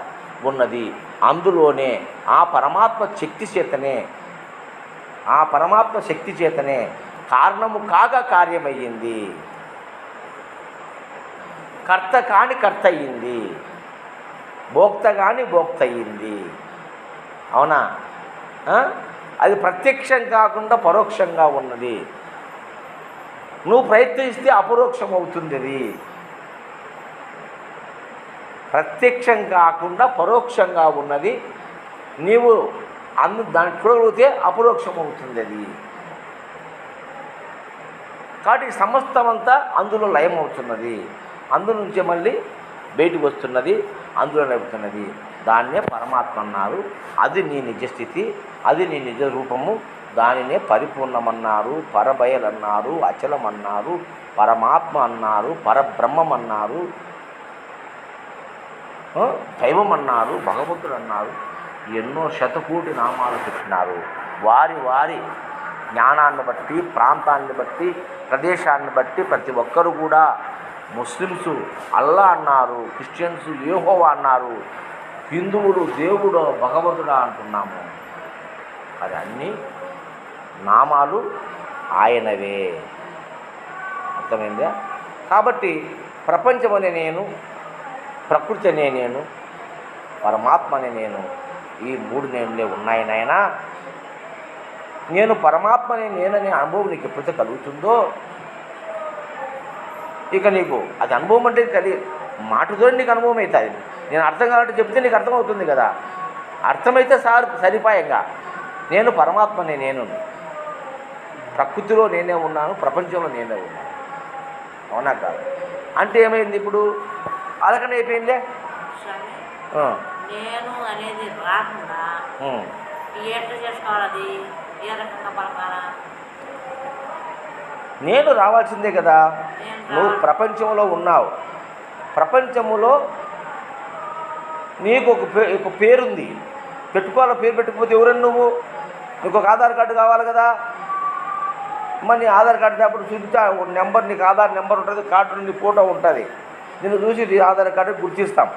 ఉన్నది. అందులోనే ఆ పరమాత్మ శక్తి చేతనే, ఆ పరమాత్మ శక్తి చేతనే కారణము కాగా కార్యమయ్యింది, కర్త కాని కర్త అయ్యింది, భోక్త కాని భోక్త అయ్యింది. అవునా? అది ప్రత్యక్షం కాకుండా పరోక్షంగా ఉన్నది. నువ్వు ప్రయత్నిస్తే అపరోక్షం అవుతుంది. అది ప్రత్యక్షం కాకుండా పరోక్షంగా ఉన్నది. నీవు దాన్ని చూడగలిగితే అపరోక్షం అవుతుంది. అది కాబట్టి సమస్తమంతా అందులో లయం అవుతున్నది, అందు నుంచే మళ్ళీ బయటకు వస్తున్నది. అందులో లభిస్తున్నది. దాన్నే పరమాత్మ అన్నారు. అది నీ నిజస్థితి, అది నీ నిజ రూపము. దానినే పరిపూర్ణమన్నారు, పరబయలన్నారు, అచలమన్నారు, పరమాత్మ అన్నారు, పరబ్రహ్మం అన్నారు, దైవం అన్నారు, భగవంతుడు అన్నారు. ఎన్నో శతకోటి నామాలు పెట్టినారు. వారి వారి జ్ఞానాన్ని బట్టి, ప్రాంతాన్ని బట్టి, ప్రదేశాన్ని బట్టి ప్రతి ఒక్కరు కూడా ముస్లిమ్సు అల్లా అన్నారు, క్రిస్టియన్స్ యెహోవా అన్నారు, హిందువులు దేవుడు భగవంతుడా అంటున్నాము. అది అన్నీ నామాలు ఆయనవే. అర్థమైందా? కాబట్టి ప్రపంచం అనే నేను, ప్రకృతి అనే నేను, పరమాత్మ అనే నేను, ఈ మూడు నేనులే ఉన్నాయి నాయనా. నేను పరమాత్మనే నేననే అనుభవం నీకు ఎప్పుడైతే కలుగుతుందో ఇక నీకు అది అనుభవం అంటే మాటతో నీకు అనుభవం అవుతుంది. నేను అర్థం కావాలంటే చెప్తే నీకు అర్థమవుతుంది కదా. అర్థమైతే సరిపాయంగా నేను పరమాత్మనే నేను, ప్రకృతిలో నేనే ఉన్నాను, ప్రపంచంలో నేనే ఉన్నాను. అవునా కాదు? అంటే ఏమైంది ఇప్పుడు? అలకనే అయిపోయిందే. నేను అనేది రాకుండా ఎట్లా చేసుకోవాలి? అది ఏ రకంగా పలకాలా? నేను రావాల్సిందే కదా. నువ్వు ప్రపంచంలో ఉన్నావు. ప్రపంచంలో నీకు ఒక పేరుంది, పెట్టుకోవాలి. పేరు పెట్టుకోకపోతే ఎవరని నువ్వు? నీకు ఒక ఆధార్ కార్డు కావాలి కదా. మరి నీ ఆధార్ కార్డు అప్పుడు చూపిస్తే నెంబర్, నీకు ఆధార్ నెంబర్ ఉంటుంది, కార్డు నీ ఫోటో ఉంటుంది. నిన్ను చూసి నీ ఆధార్ కార్డు గుర్తిస్తాం.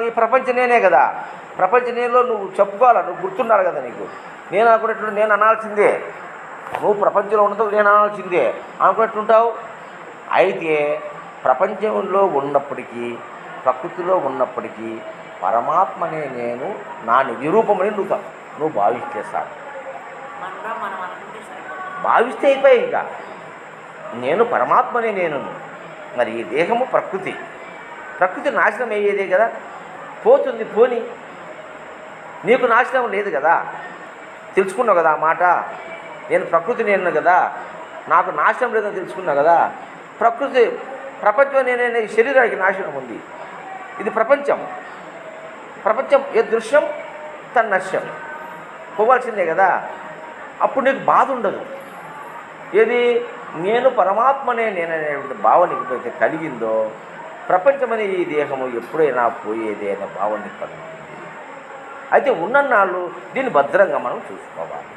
ఈ ప్రపంచం నేనే కదా. ప్రపంచ నేలో నువ్వు చెప్పుకోవాలి, నువ్వు గుర్తున్నారు కదా. నీకు నేను అనుకునేటువంటి నేను అనాల్సిందే. నువ్వు ప్రపంచంలో ఉన్నదో నేను అనాల్సిందే అనుకునేట్టుంటావు. అయితే ప్రపంచంలో ఉన్నప్పటికీ, ప్రకృతిలో ఉన్నప్పటికీ పరమాత్మనే నేను నా నిరూపమని నువ్వు భావిస్తే సార్, భావిస్తే అయిపోయి ఇంకా నేను పరమాత్మనే నేను. మరి ఈ దేహము ప్రకృతి, ప్రకృతి నాశనం అయ్యేదే కదా. పోతుంది, పోని. నీకు నాశనం లేదు కదా. తెలుసుకున్నావు కదా ఆ మాట. నేను ప్రకృతి నేను కదా, నాకు నాశనం లేదని తెలుసుకున్నావు కదా. ప్రకృతి ప్రపంచం నేనే, శరీరానికి నాశనం ఉంది. ఇది ప్రపంచం. ప్రపంచం ఏ దృశ్యం తన్నశ్యం, పోవాల్సిందే కదా. అప్పుడు నీకు బాధ ఉండదు. ఏది? నేను పరమాత్మనే నేననేటువంటి భావన ఎప్పుడైతే కలిగిందో ప్రపంచమనే ఈ దేహము ఎప్పుడైనా పోయేది అనే భావన కలుగుతుంది. అయితే ఉన్నన్నాళ్ళు దీన్ని భద్రంగా మనం చూసుకోవాలి.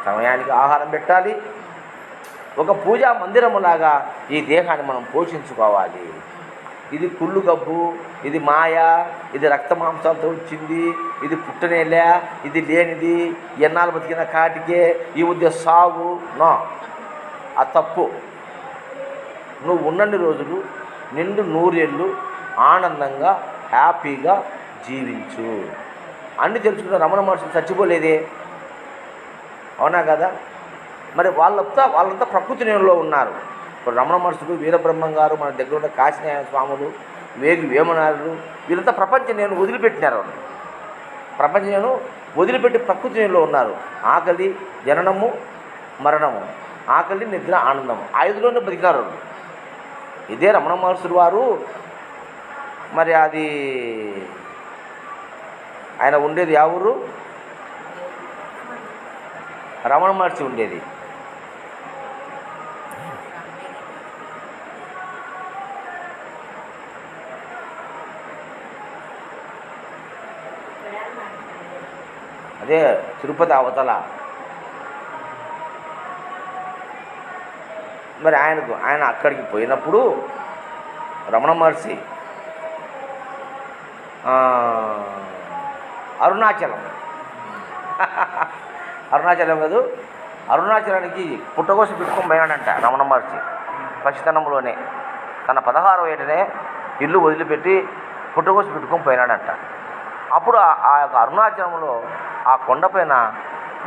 సమయానికి ఆహారం పెట్టాలి. ఒక పూజా మందిరములాగా ఈ దేహాన్ని మనం పోషించుకోవాలి. ఇది కుళ్ళు గబ్బు, ఇది మాయ, ఇది రక్త మాంసాలతో వచ్చింది, ఇది పుట్టనేలే, ఇది లేనిది, ఎన్నాళ్ళు బతికిన కాటికే, ఈ ఉద్య సాగు నో, ఆ తప్పు. నువ్వు ఉన్నన్ని రోజులు నిండు 100 ఏళ్ళు ఆనందంగా హ్యాపీగా జీవించు. అన్నీ తెలుసుకున్న రమణ మహర్షులు చచ్చిపోలేదే. అవునా కదా? మరి వాళ్ళంతా ప్రకృతి నేలలో ఉన్నారు. ఇప్పుడు రమణ మహర్షులు, వీరబ్రహ్మం గారు, మన దగ్గర ఉన్న కాశీనారాయణ స్వాములు, వేమనారులు, వీళ్ళంతా ప్రపంచం నేను వదిలిపెట్టినారు. ప్రపంచం నేను వదిలిపెట్టి ప్రకృతి నేలలో ఉన్నారు. ఆకలి, జననము, మరణము, ఆకలి, నిద్ర, ఆనందము, 5లోనే బతికినారు. ఇదే రమణ మహర్షులు వారు. మరి అది ఆయన ఉండేది ఆ ఊరు? రమణ మహర్షి ఉండేది అదే తిరుపతి అవతల. మరి ఆయన అక్కడికి పోయినప్పుడు రమణ మహర్షి అరుణాచలం కాదు, అరుణాచలానికి పుట్టగోసి పెట్టుకొని పోయాడంట రమణ మహర్షి. పసితనంలోనే తన 16వ ఏటనే ఇల్లు వదిలిపెట్టి పుట్టగోసి పెట్టుకొని పోయినాడంట. అప్పుడు ఆ యొక్క అరుణాచలంలో ఆ కొండపైన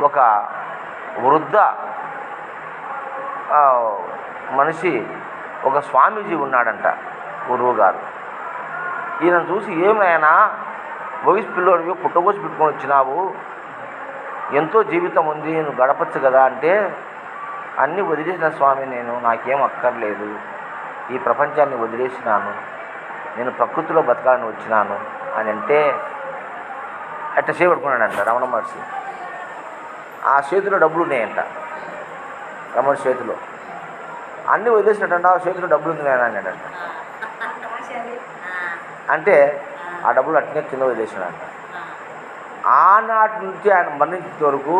ఒక వృద్ధ మనిషి, ఒక స్వామీజీ ఉన్నాడంట, గురువు గారు. ఈయన చూసి, ఏమైనా వయసు పిల్లోడివి పుట్టగోసి పెట్టుకొని వచ్చినావు, ఎంతో జీవితం ఉంది, నువ్వు గడపచ్చు కదా అంటే, అన్నీ వదిలేసిన స్వామి నేను, నాకేం అక్కర్లేదు, ఈ ప్రపంచాన్ని వదిలేసినాను, నేను ప్రకృతిలో బతకాలని వచ్చినాను అని అంటే అట్లా చేపడుకున్నాడంట రమణ మహర్షి. ఆ చేతిలో డబ్బులు ఉన్నాయంట రమణ చేతిలో. అన్నీ వదిలేసినట్టంట ఆ చేతిలో డబ్బులు ఉంది నేను అన్నాడంట. అంటే ఆ డబ్బులు అట్నే కింద వదిలేసినాడంట. ఆనాటి నుంచి ఆయన మరణించే వరకు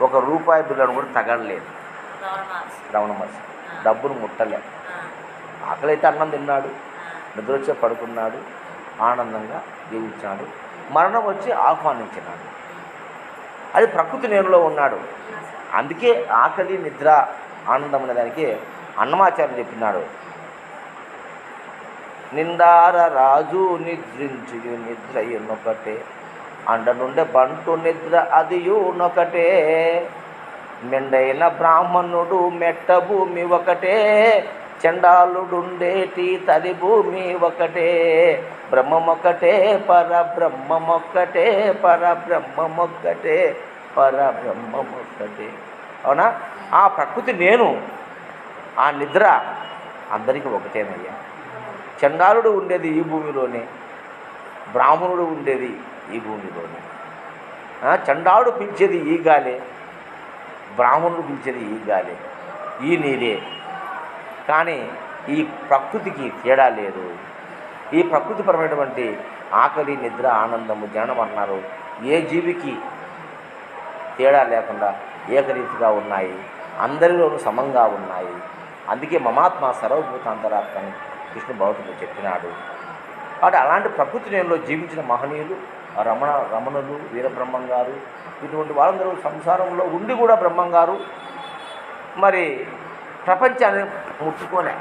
₹1 బిల్లను కూడా తగలలేదు రమణ మహర్షి. డబ్బును ముట్టలే. ఆకలైతే అన్నం తిన్నాడు, నిద్ర వచ్చే పడుకున్నాడు, ఆనందంగా జీవించాడు. మరణం వచ్చి ఆహ్వానించినాడు. అది ప్రకృతి నేనులో ఉన్నాడు. అందుకే ఆకలి నిద్ర ఆనందం అనే దానికి అన్నమాచార్య చెప్పినాడు, నిండార రాజు నిద్రించు నిద్ర ఎన్నొకటే, అండ నుండే బంటు నిద్ర అదియునొకటే, మెండైన బ్రాహ్మణుడు మెట్ట భూమి ఒకటే, చండాలుడుండేటి తరి భూమి ఒకటే, బ్రహ్మమొక్కటే పరబ్రహ్మమొక్కటే, పరబ్రహ్మమొక్కటే పరబ్రహ్మమొక్కటే. అవునా? ఆ ప్రకృతి నేను, ఆ నిద్ర అందరికీ ఒకటేనయ్యా. చండాలుడు ఉండేది ఈ భూమిలోనే, బ్రాహ్మణుడు ఉండేది ఈ భూమిలోనే. చండాలుడు పిలిచేది ఈ గాలే, బ్రాహ్మణుడు పిలిచేది ఈ గాలే, ఈ నీరే. కానీ ఈ ప్రకృతికి తేడా లేదు. ఈ ప్రకృతిపరమైనటువంటి ఆకలి నిద్ర ఆనందము జననం అన్నారు ఏ జీవికి తేడా లేకుండా ఏకరీతిగా ఉన్నాయి, అందరిలోనూ సమంగా ఉన్నాయి. అందుకే మమాత్మ సర్వభూతాంతరాత్మ అని కృష్ణ భగవతుడు చెప్పినాడు. కాబట్టి అలాంటి ప్రకృతి నేలలో జీవించిన మహనీయులు రమణులు, వీరబ్రహ్మం గారు, ఇటువంటి వాళ్ళందరూ సంసారంలో ఉండి కూడా బ్రహ్మం గారు మరి ప్రపంచాన్ని ముట్టుకోలే,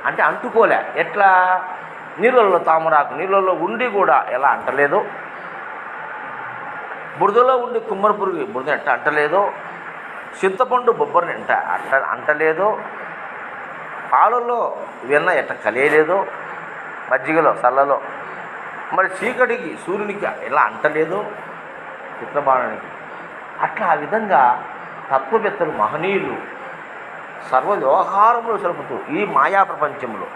అంటే అంటుకోలే. ఎట్లా? నీళ్ళల్లో తామరాకు నీళ్ళల్లో ఉండి కూడా ఎలా అంటలేదో, బురదలో ఉండి కుమ్మరి పురుగు బురద ఎట్ట అంటలేదో, చింతపండు బొబ్బరిని అంటలేదో, పాలలో వెన్న ఎట్ట కలియలేదో, మజ్జిగలో సల్లలో మరి చీకటికి సూర్యునికి ఎలా అంటలేదో, చిత్రబాణానికి అట్లా ఆ విధంగా తత్వవేత్తలు మహనీయులు సర్వ వ్యవహారములు సలుపుతూ ఈ మాయా ప్రపంచంలో,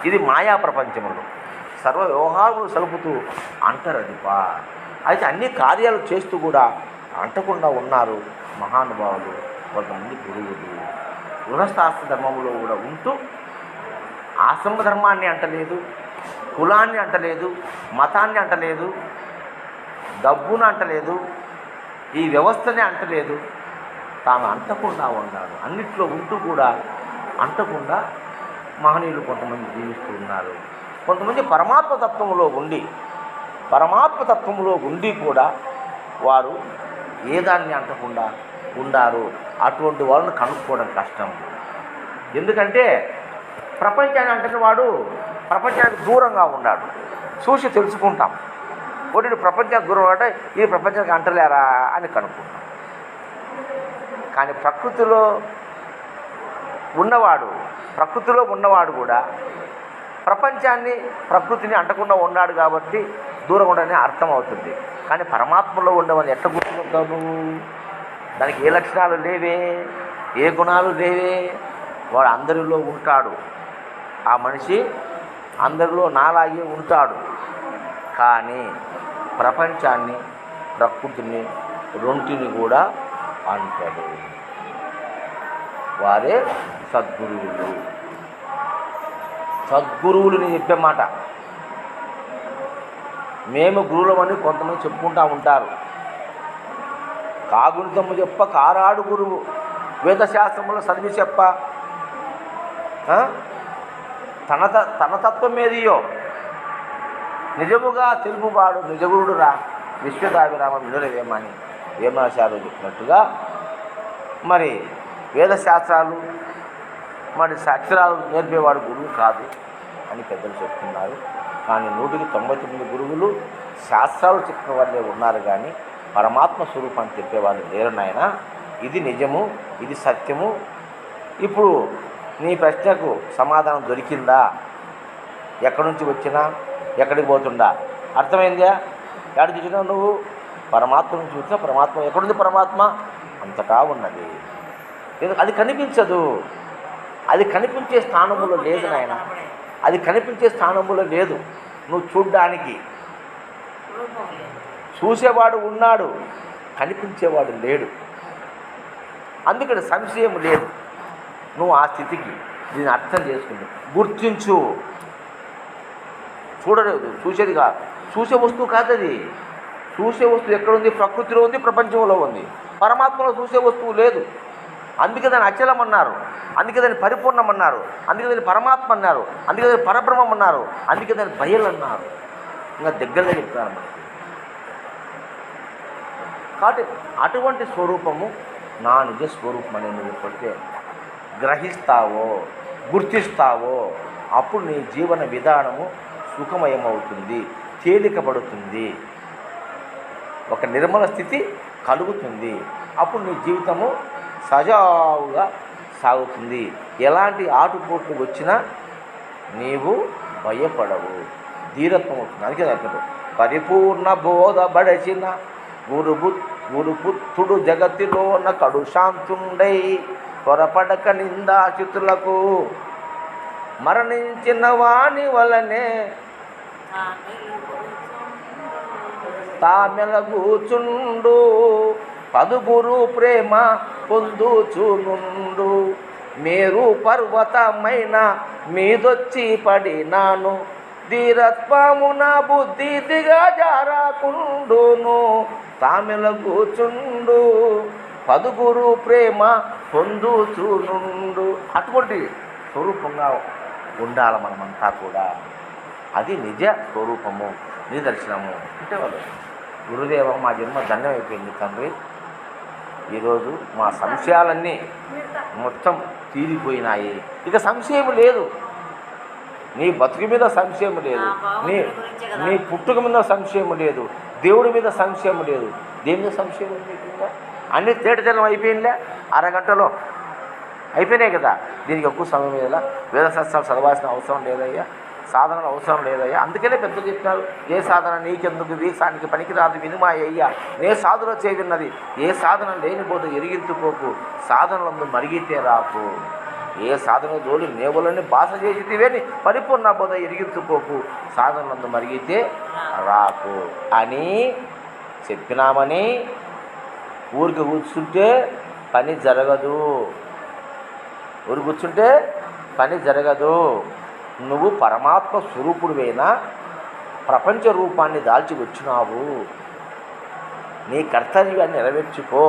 ఇది మాయా ప్రపంచంలో సర్వ వ్యవహారములు సలుపుతూ అంటారు. అదిపా అయితే అన్ని కార్యాలు చేస్తూ కూడా అంటకుండా ఉన్నారు మహానుభావులు. కొంతమంది గురువులు గృహస్థాస్త్ర ధర్మంలో కూడా ఉంటూ ఆశ్రమ ధర్మాన్ని అంటలేదు, కులాన్ని అంటలేదు, మతాన్ని అంటలేదు, డబ్బును అంటలేదు, ఈ వ్యవస్థనే అంటలేదు, తాను అంటకుండా ఉన్నాడు. అన్నిట్లో ఉంటూ కూడా అంటకుండా మహనీయులు కొంతమంది జీవిస్తూ ఉన్నారు. కొంతమంది పరమాత్మతత్వంలో ఉండి కూడా వారు ఏదాన్ని అంటకుండా ఉండారు. అటువంటి వాళ్ళని కనుక్కోవడం కష్టం. ఎందుకంటే ప్రపంచాన్ని అంటే వాడు ప్రపంచానికి దూరంగా ఉన్నాడు. చూసి తెలుసుకుంటాం, ఒకటి ప్రపంచానికి దూరం అంటే ఈ ప్రపంచానికి అంటలేరా అని కనుక్కుంటాం. కానీ ప్రకృతిలో ఉన్నవాడు కూడా ప్రకృతిని అంటకుండా ఉన్నాడు కాబట్టి దూరం ఉండని అర్థం అవుతుంది. కానీ పరమాత్మలో ఉండవని ఎట్లా గుర్తుపడతావు నువ్వు? దానికి ఏ లక్షణాలు లేవే, ఏ గుణాలు లేవే. వాడు అందరిలో ఉంటాడు, ఆ మనిషి అందరిలో నాలాగే ఉంటాడు. కానీ ప్రపంచాన్ని ప్రకృతిని రెంటిని కూడా అంటాడు. వారే సద్గురువులు చెప్పే మాట. మేము గురువులమని కొంతమంది చెప్పుకుంటూ ఉంటారు. కాగుణితము చెప్ప కారాడు గురువు, వేదశాస్త్రములో చదివి చెప్ప తన తత్వం ఏదియో నిజముగా తెలుపువాడు నిజగురుడు రా విశ్వదాభిరామ వినురవేమని వేమనాచార్యులు చెప్పినట్టుగా మరి వేదశాస్త్రాలు మరి అక్షరాలు నేర్పేవాడు గురువు కాదు అని పెద్దలు చెప్తున్నారు. కానీ 199 గురువులు శాస్త్రాలు చెప్పిన వాళ్ళే ఉన్నారు, కానీ పరమాత్మ స్వరూపాన్ని చెప్పేవాళ్ళు లేరు నాయన. ఇది నిజము, ఇది సత్యము. ఇప్పుడు నీ ప్రశ్నకు సమాధానం దొరికిందా? ఎక్కడి నుంచి వచ్చినా ఎక్కడికి పోతుండా అర్థమైందా? ఎక్కడికి వచ్చినావు నువ్వు? పరమాత్మ నుంచి వచ్చినా పరమాత్మ ఎక్కడుంది? పరమాత్మ అంతటా ఉన్నది. అది కనిపించదు, అది కనిపించే స్థానంలో లేదు నాయన. అది కనిపించే స్థానంలో లేదు. నువ్వు చూడ్డానికి రూపం లేదు. చూసేవాడు ఉన్నాడు, కనిపించేవాడు లేడు. అందుకని సంశయం లేదు. నువ్వు ఆ స్థితికి దీన్ని అర్థం చేసుకుంటు గుర్తించు. చూడలేదు, చూసేది కాదు, చూసే వస్తువు కాదు అది. చూసే వస్తువు ఎక్కడుంది? ప్రకృతిలో ఉంది, ప్రపంచంలో ఉంది. పరమాత్మలో చూసే వస్తువు లేదు. అందుకే దాన్ని అచలం అన్నారు, అందుకే దాన్ని పరిపూర్ణం అన్నారు, అందుకే దాన్ని పరమాత్మ అన్నారు, అందుకే దాన్ని పరబ్రహ్మం అన్నారు, అందుకే దాన్ని బయలు అన్నారు. ఇంకా దగ్గరగా చెప్తున్నారు మనకి. కాబట్టి అటువంటి స్వరూపము నా నిజ స్వరూపం అనేది నువ్వు ఎప్పుడైతే గ్రహిస్తావో, గుర్తిస్తావో, అప్పుడు నీ జీవన విధానము సుఖమయమవుతుంది, తేలికపడుతుంది, ఒక నిర్మల స్థితి కలుగుతుంది. అప్పుడు నీ జీవితము సజావుగా సాగుతుంది. ఎలాంటి ఆటుపోట్లు వచ్చినా నీవు భయపడవు, ధీరత్వం అవుతుంది. అందుకే చెప్పారు, పరిపూర్ణ బోధబడచిన గురుపుత్రుడు జగతిలోన కడు శాంతుండై పొరపడక నిందాచితులకు మరణించిన వాని వలనే తామెలగూచుండు పదుగురు ప్రేమ పొందుచునుండు. మేరు పర్వతమైన మీదొచ్చి పడినాను, ధీరత్వమున బుద్ధి దిగా జారాకుండును. తామెలగూచుండు పదుగురు ప్రేమ పొందుచునుండు. అటువంటి స్వరూపంగా ఉండాలి మనమంతా కూడా. అది నిజ స్వరూపము, నిదర్శనము. అంటే వాళ్ళు గురుదేవ, మా జన్మ ధన్యమైపోయింది తండ్రి. ఈరోజు మా సంశయాలన్నీ మొత్తం తీరిపోయినాయి. ఇక సంశయం లేదు, నీ బతుకు మీద సంశయం లేదు, నీ పుట్టుక మీద సంశయం లేదు, దేవుడి మీద సంశయం లేదు. దేని మీద సంశయం ఉంది? అన్నీ తేటతెల్లం అయిపోయిందిలే, అరగంటలో అయిపోయినాయి కదా. దీనికి ఎక్కువ సమయం లేదా? వేదశాస్త్రాలు చదవాల్సిన అవసరం లేదయ్యా, సాధనలు అవసరం లేదయ్యా. అందుకనే పెద్దలు చెప్తున్నారు, ఏ సాధన నీకెందుకు, వీసానికి పనికిరాదు వినుమాయ్యా, నే సాధన చేయన్నది. ఏ సాధన లేనిపోతే ఎరిగించుకోకు, సాధనలందు మరిగితే రాకు. ఏ సాధన జోలి నేవులని భాష చేసితేవేని పరిపూర్ణ బోధ ఎరిగించుకోకు, సాధనలందు మరిగితే రాకు అని చెప్పినామని ఊరికి కూర్చుంటే పని జరగదు. ఊరు కూర్చుంటే పని జరగదు. నువ్వు పరమాత్మ స్వరూపుడువైనా ప్రపంచ రూపాన్ని దాల్చి వచ్చినావు. నీ కర్తవ్యాన్ని నెరవేర్చుకో.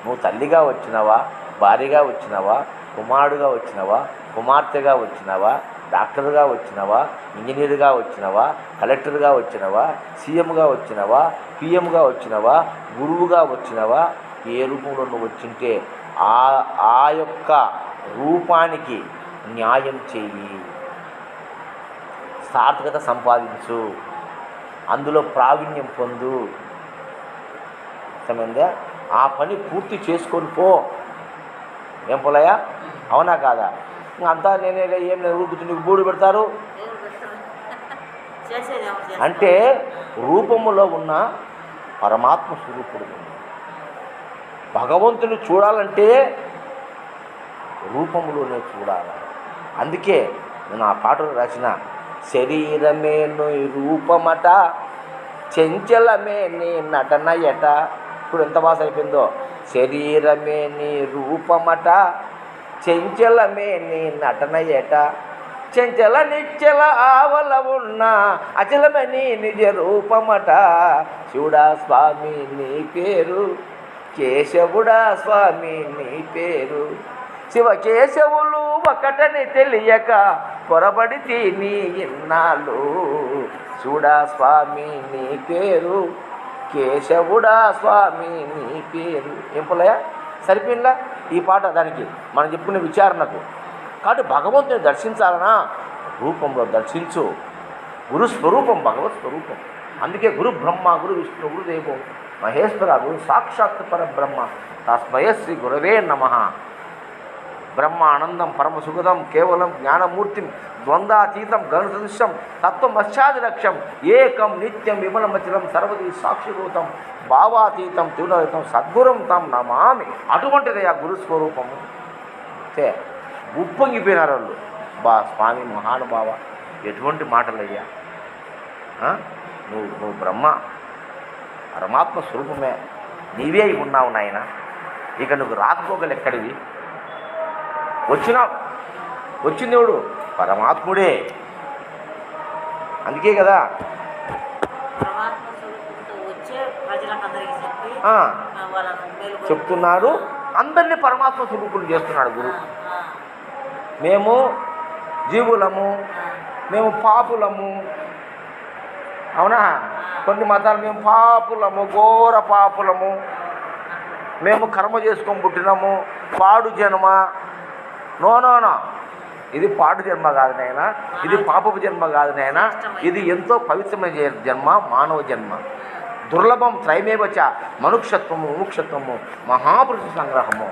నువ్వు తల్లిగా వచ్చినవా, భార్యగా వచ్చినవా, కుమారుడుగా వచ్చినవా, కుమార్తెగా వచ్చినవా, డాక్టర్గా వచ్చినవా, ఇంజనీర్గా వచ్చినవా, కలెక్టర్గా వచ్చినవా, సీఎంగా వచ్చినవా, పిఎంగా వచ్చినవా, గురువుగా వచ్చినవా, ఏ రూపంలో నువ్వు వచ్చింటే ఆ యొక్క రూపానికి న్యాయం చెయ్యి, సార్థకత సంపాదించు, అందులో ప్రావీణ్యం పొందు. అర్థమైందా? ఆ పని పూర్తి చేసుకొని పో. ఏం పోలయ్యా, అవునా కాదా? అంతా నేనే ఏం లేదు, ఊరుకుతూ నీకు బూడు పెడతారు అంటే రూపములో ఉన్న పరమాత్మ స్వరూపుడు. భగవంతుని చూడాలంటే రూపములోనే చూడాలి. అందుకే నేను ఆ పాటలు రాసిన, శరీరమే నీ రూపమట, చెంచలమే నీ నటన ఎట. ఇప్పుడు ఎంత బాగా అయిపోయిందో. శరీరమే నీ రూపమట, చెంచలమే నీ నటన ఎట, చెంచల నిచ్చల ఆవల ఉన్న అచలమే నీ నిజ రూపమట. శివుడా స్వామి నీ పేరు, కేశవుడా స్వామి నీ పేరు, శివకేశవులు ఒకటని తెలియక పొరబడి తిని ఇన్నాళ్ళు. శివుడా స్వామి నీ పేరు, కేశవుడా స్వామి నీ పేరు. ఏం పొలయా సరిపోయిందా ఈ పాట? దానికి మనం చెప్పుకునే విచారణకు. కాబట్టి భగవంతుని దర్శించాలన్నా రూపంలో దర్శించు. గురు స్వరూపం భగవత్ స్వరూపం. అందుకే గురు బ్రహ్మ, గురు విష్ణు, గురుదేవో మహేశ్వర, గురు సాక్షాత్ పరబ్రహ్మ, తస్మయ శ్రీ గురవే నమః. బ్రహ్మ ఆనందం పరమ సుగదం కేవలం జ్ఞానమూర్తిం ద్వంద్వాతీతం గణసదృశ్యం తత్వమశ్చాదిలక్ష్యం ఏకం నిత్యం విమలమచలం సర్వదీ సాక్షిభూతం భావాతీతం త్రిగుణరహితం సద్గురం తం నమామి. అటువంటిది ఆ గురుస్వరూపము. అంటే ఉప్పొంగిపోయినారు వాళ్ళు, అబ్బా స్వామి మహానుభావ, ఎటువంటి మాటలయ్యా, నువ్వు బ్రహ్మ పరమాత్మ స్వరూపమే, నీవే అయి ఉన్నావు నాయన, ఇక నువ్వు రాకపోగలు ఎక్కడివి, వచ్చినవుడు పరమాత్ముడే. అందుకే కదా పరమాత్మ స్వరూపంతో వచ్చే ప్రజలకందరికీ చెప్పి వాళ్ళను మేలుకొల్పి చెప్తున్నారు, అందరినీ పరమాత్మ స్వరూపులు చేస్తున్నాడు గురువు. మేము జీవులము, మేము పాపులము, అవునా? కొన్ని మతాలు మేము పాపులము, ఘోర పాపులము, మేము కర్మ చేసుకొని పుట్టినాము, పాడు జన్మ. నో, ఇది పాడు జన్మ కాదు నాయన, ఇది పాపపు జన్మ కాదు నాయన, ఇది ఎంతో పవిత్రమైన జన్మ, మానవ జన్మ. దుర్లభం త్రైమేవచ మనుక్షత్వము, ముముక్షత్వము, మహాపురుష సంగ్రహము.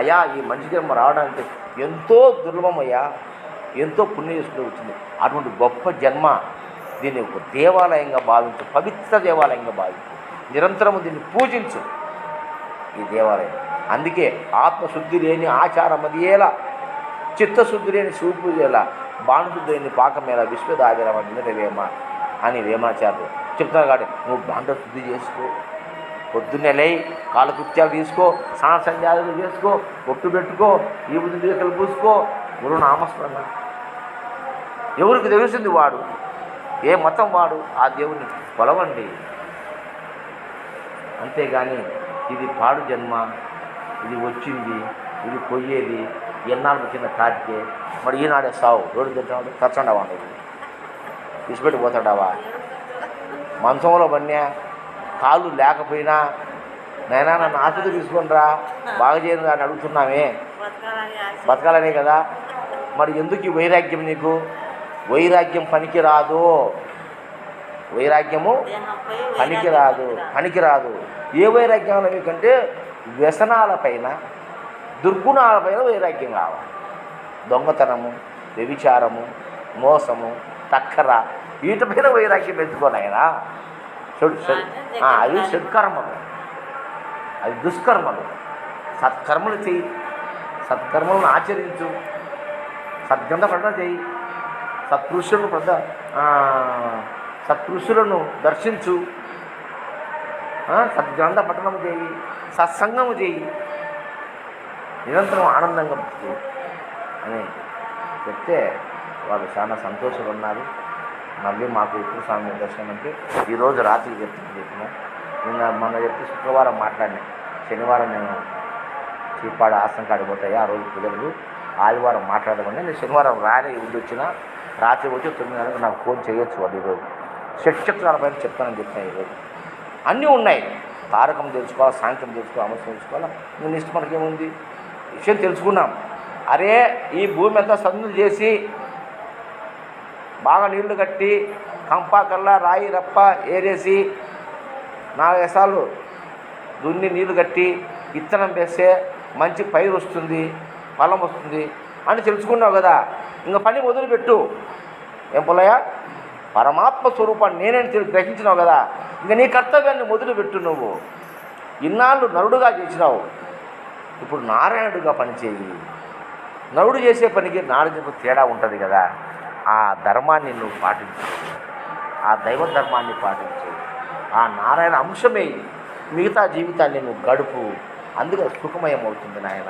అయ్యా, ఈ మంచి జన్మ రావడానికి ఎంతో దుర్లభమయ్యా, ఎంతో పుణ్య చేసుకుంటూ వచ్చింది. అటువంటి గొప్ప జన్మ, దీన్ని ఒక దేవాలయంగా భావించు, పవిత్ర దేవాలయంగా భావించు, నిరంతరము దీన్ని పూజించు ఈ దేవాలయం. అందుకే ఆత్మశుద్ధి లేని ఆచారం అది ఎలా, చిత్తశుద్ధి లేని శివపూజేలా, బాణశుద్ధి లేని పాకమేలా, విశ్వదాభిరమ నిన్నవేమ అని వేమాచార్యులు చెప్తున్నారు. కాబట్టి నువ్వు బాండ శుద్ధి చేసుకో, పొద్దున్నే లై, కాలకృత్యాలు తీసుకో, స్నాన సంధ్యాలు చేసుకో, పొట్టు పెట్టుకో, ఈ బుద్ధి దీకలు పూసుకో, గురువు నామస్మరణ. ఎవరికి తెలిసింది వాడు, ఏ మతం వాడు, ఆ దేవుణ్ణి కొలవండి. అంతేగాని ఇది పాడు జన్మ, ఇది వచ్చింది, ఇది పోయేది, ఎన్నాళ్ళు వచ్చిన కాటికే, మరి ఈనాడే సావు, రోడ్డు తింటాడు, ఖర్చుండవా, నువ్వు విసిపెట్టి పోతాడావా? మంచంలో పన్యా, కాళ్ళు లేకపోయినా నైనా నన్ను ఆసుపత్రి తీసుకొనిరా, బాగా చేయను అని అడుగుతున్నామే, బతకాలనే కదా. మరి ఎందుకు ఈ వైరాగ్యం నీకు? వైరాగ్యం పనికిరాదు, వైరాగ్యము పనికిరాదు. ఏ వైరాగ్యంలో మీకంటే వ్యసనాలపైన, దుర్గుణాలపైన వైరాగ్యం కావాలి. దొంగతనము, వ్యభిచారము, మోసము, టక్కర, వీటిపైన వైరాగ్యం పెంచుకోనైనా. అవి షడ్కర్మలు, అవి దుష్కర్మలు. సత్కర్మలు చెయ్యి, సత్కర్మలను ఆచరించు, సద్గంధ పఠన చెయ్యి, సత్పురుషులను దర్శించు, సద్గ్రంథ పఠనము చేయి, సత్సంగము చేయి, నిరంతరం ఆనందంగా బతుకు అని చెప్తే వాళ్ళు చాలా సంతోషంగా ఉన్నారు. మళ్ళీ మాకు ఎప్పుడు స్వామి దర్శనం అంటే ఈరోజు రాత్రికి చెప్పిన మొన్న చెప్తే శుక్రవారం మాట్లాడినా, శనివారం నేను చీపాడు ఆశ్రమం కాడికి పోతాయి, ఆ రోజు కుదరదు, ఆదివారం మాట్లాడమని. నేను శనివారం రాని ఉండి వచ్చిన, రాత్రి వచ్చి 9 గంటలకు నాకు ఫోన్ చేయొచ్చు వాళ్ళు. ఈరోజు షట్చక్రాల పైన చెప్తానని చెప్పిన. ఈరోజు అన్నీ ఉన్నాయి, తారకం తెలుసుకోవాలి, సాంఖ్యం తెలుసుకోవాలి, అమస్యం తెలుసుకోవాలి. నేను ఇష్టం మనకేముంది, విషయం తెలుసుకున్నాం. అరే ఈ భూమి అంతా సందులు చేసి బాగా నీళ్లు కట్టి కంపాకల్లా రాయి రప్ప ఏరేసి 4 ఎసాలు దున్ని నీళ్లు కట్టి విత్తనం వేస్తే మంచి పైరు వస్తుంది, ఫలం వస్తుంది అని తెలుసుకున్నావు కదా. ఇంకా పని మొదలుపెట్టు. ఏం పొలయ్య, పరమాత్మ స్వరూపాన్ని నేనే గ్రహించినావు కదా, ఇంకా నీ కర్తవ్యాన్ని మొదలుపెట్టు. నువ్వు ఇన్నాళ్ళు నరుడుగా చేసినావు, ఇప్పుడు నారాయణుడిగా పనిచేయి. నరుడు చేసే పనికి నారాయణుడికి తేడా ఉంటుంది కదా. ఆ ధర్మాన్ని నువ్వు పాటించు, ఆ దైవ ధర్మాన్ని పాటించు, ఆ నారాయణ అంశమే మిగతా జీవితాన్ని నువ్వు గడుపు. అందుకే సుఖమయం అవుతుంది నాయన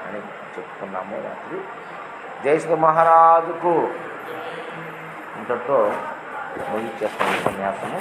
అని చెప్పుకున్నాము రాత్రి. జై శ్రీ మహారాజుకు ఇంతటితో ముగించేస్తాను ఉపన్యాసము.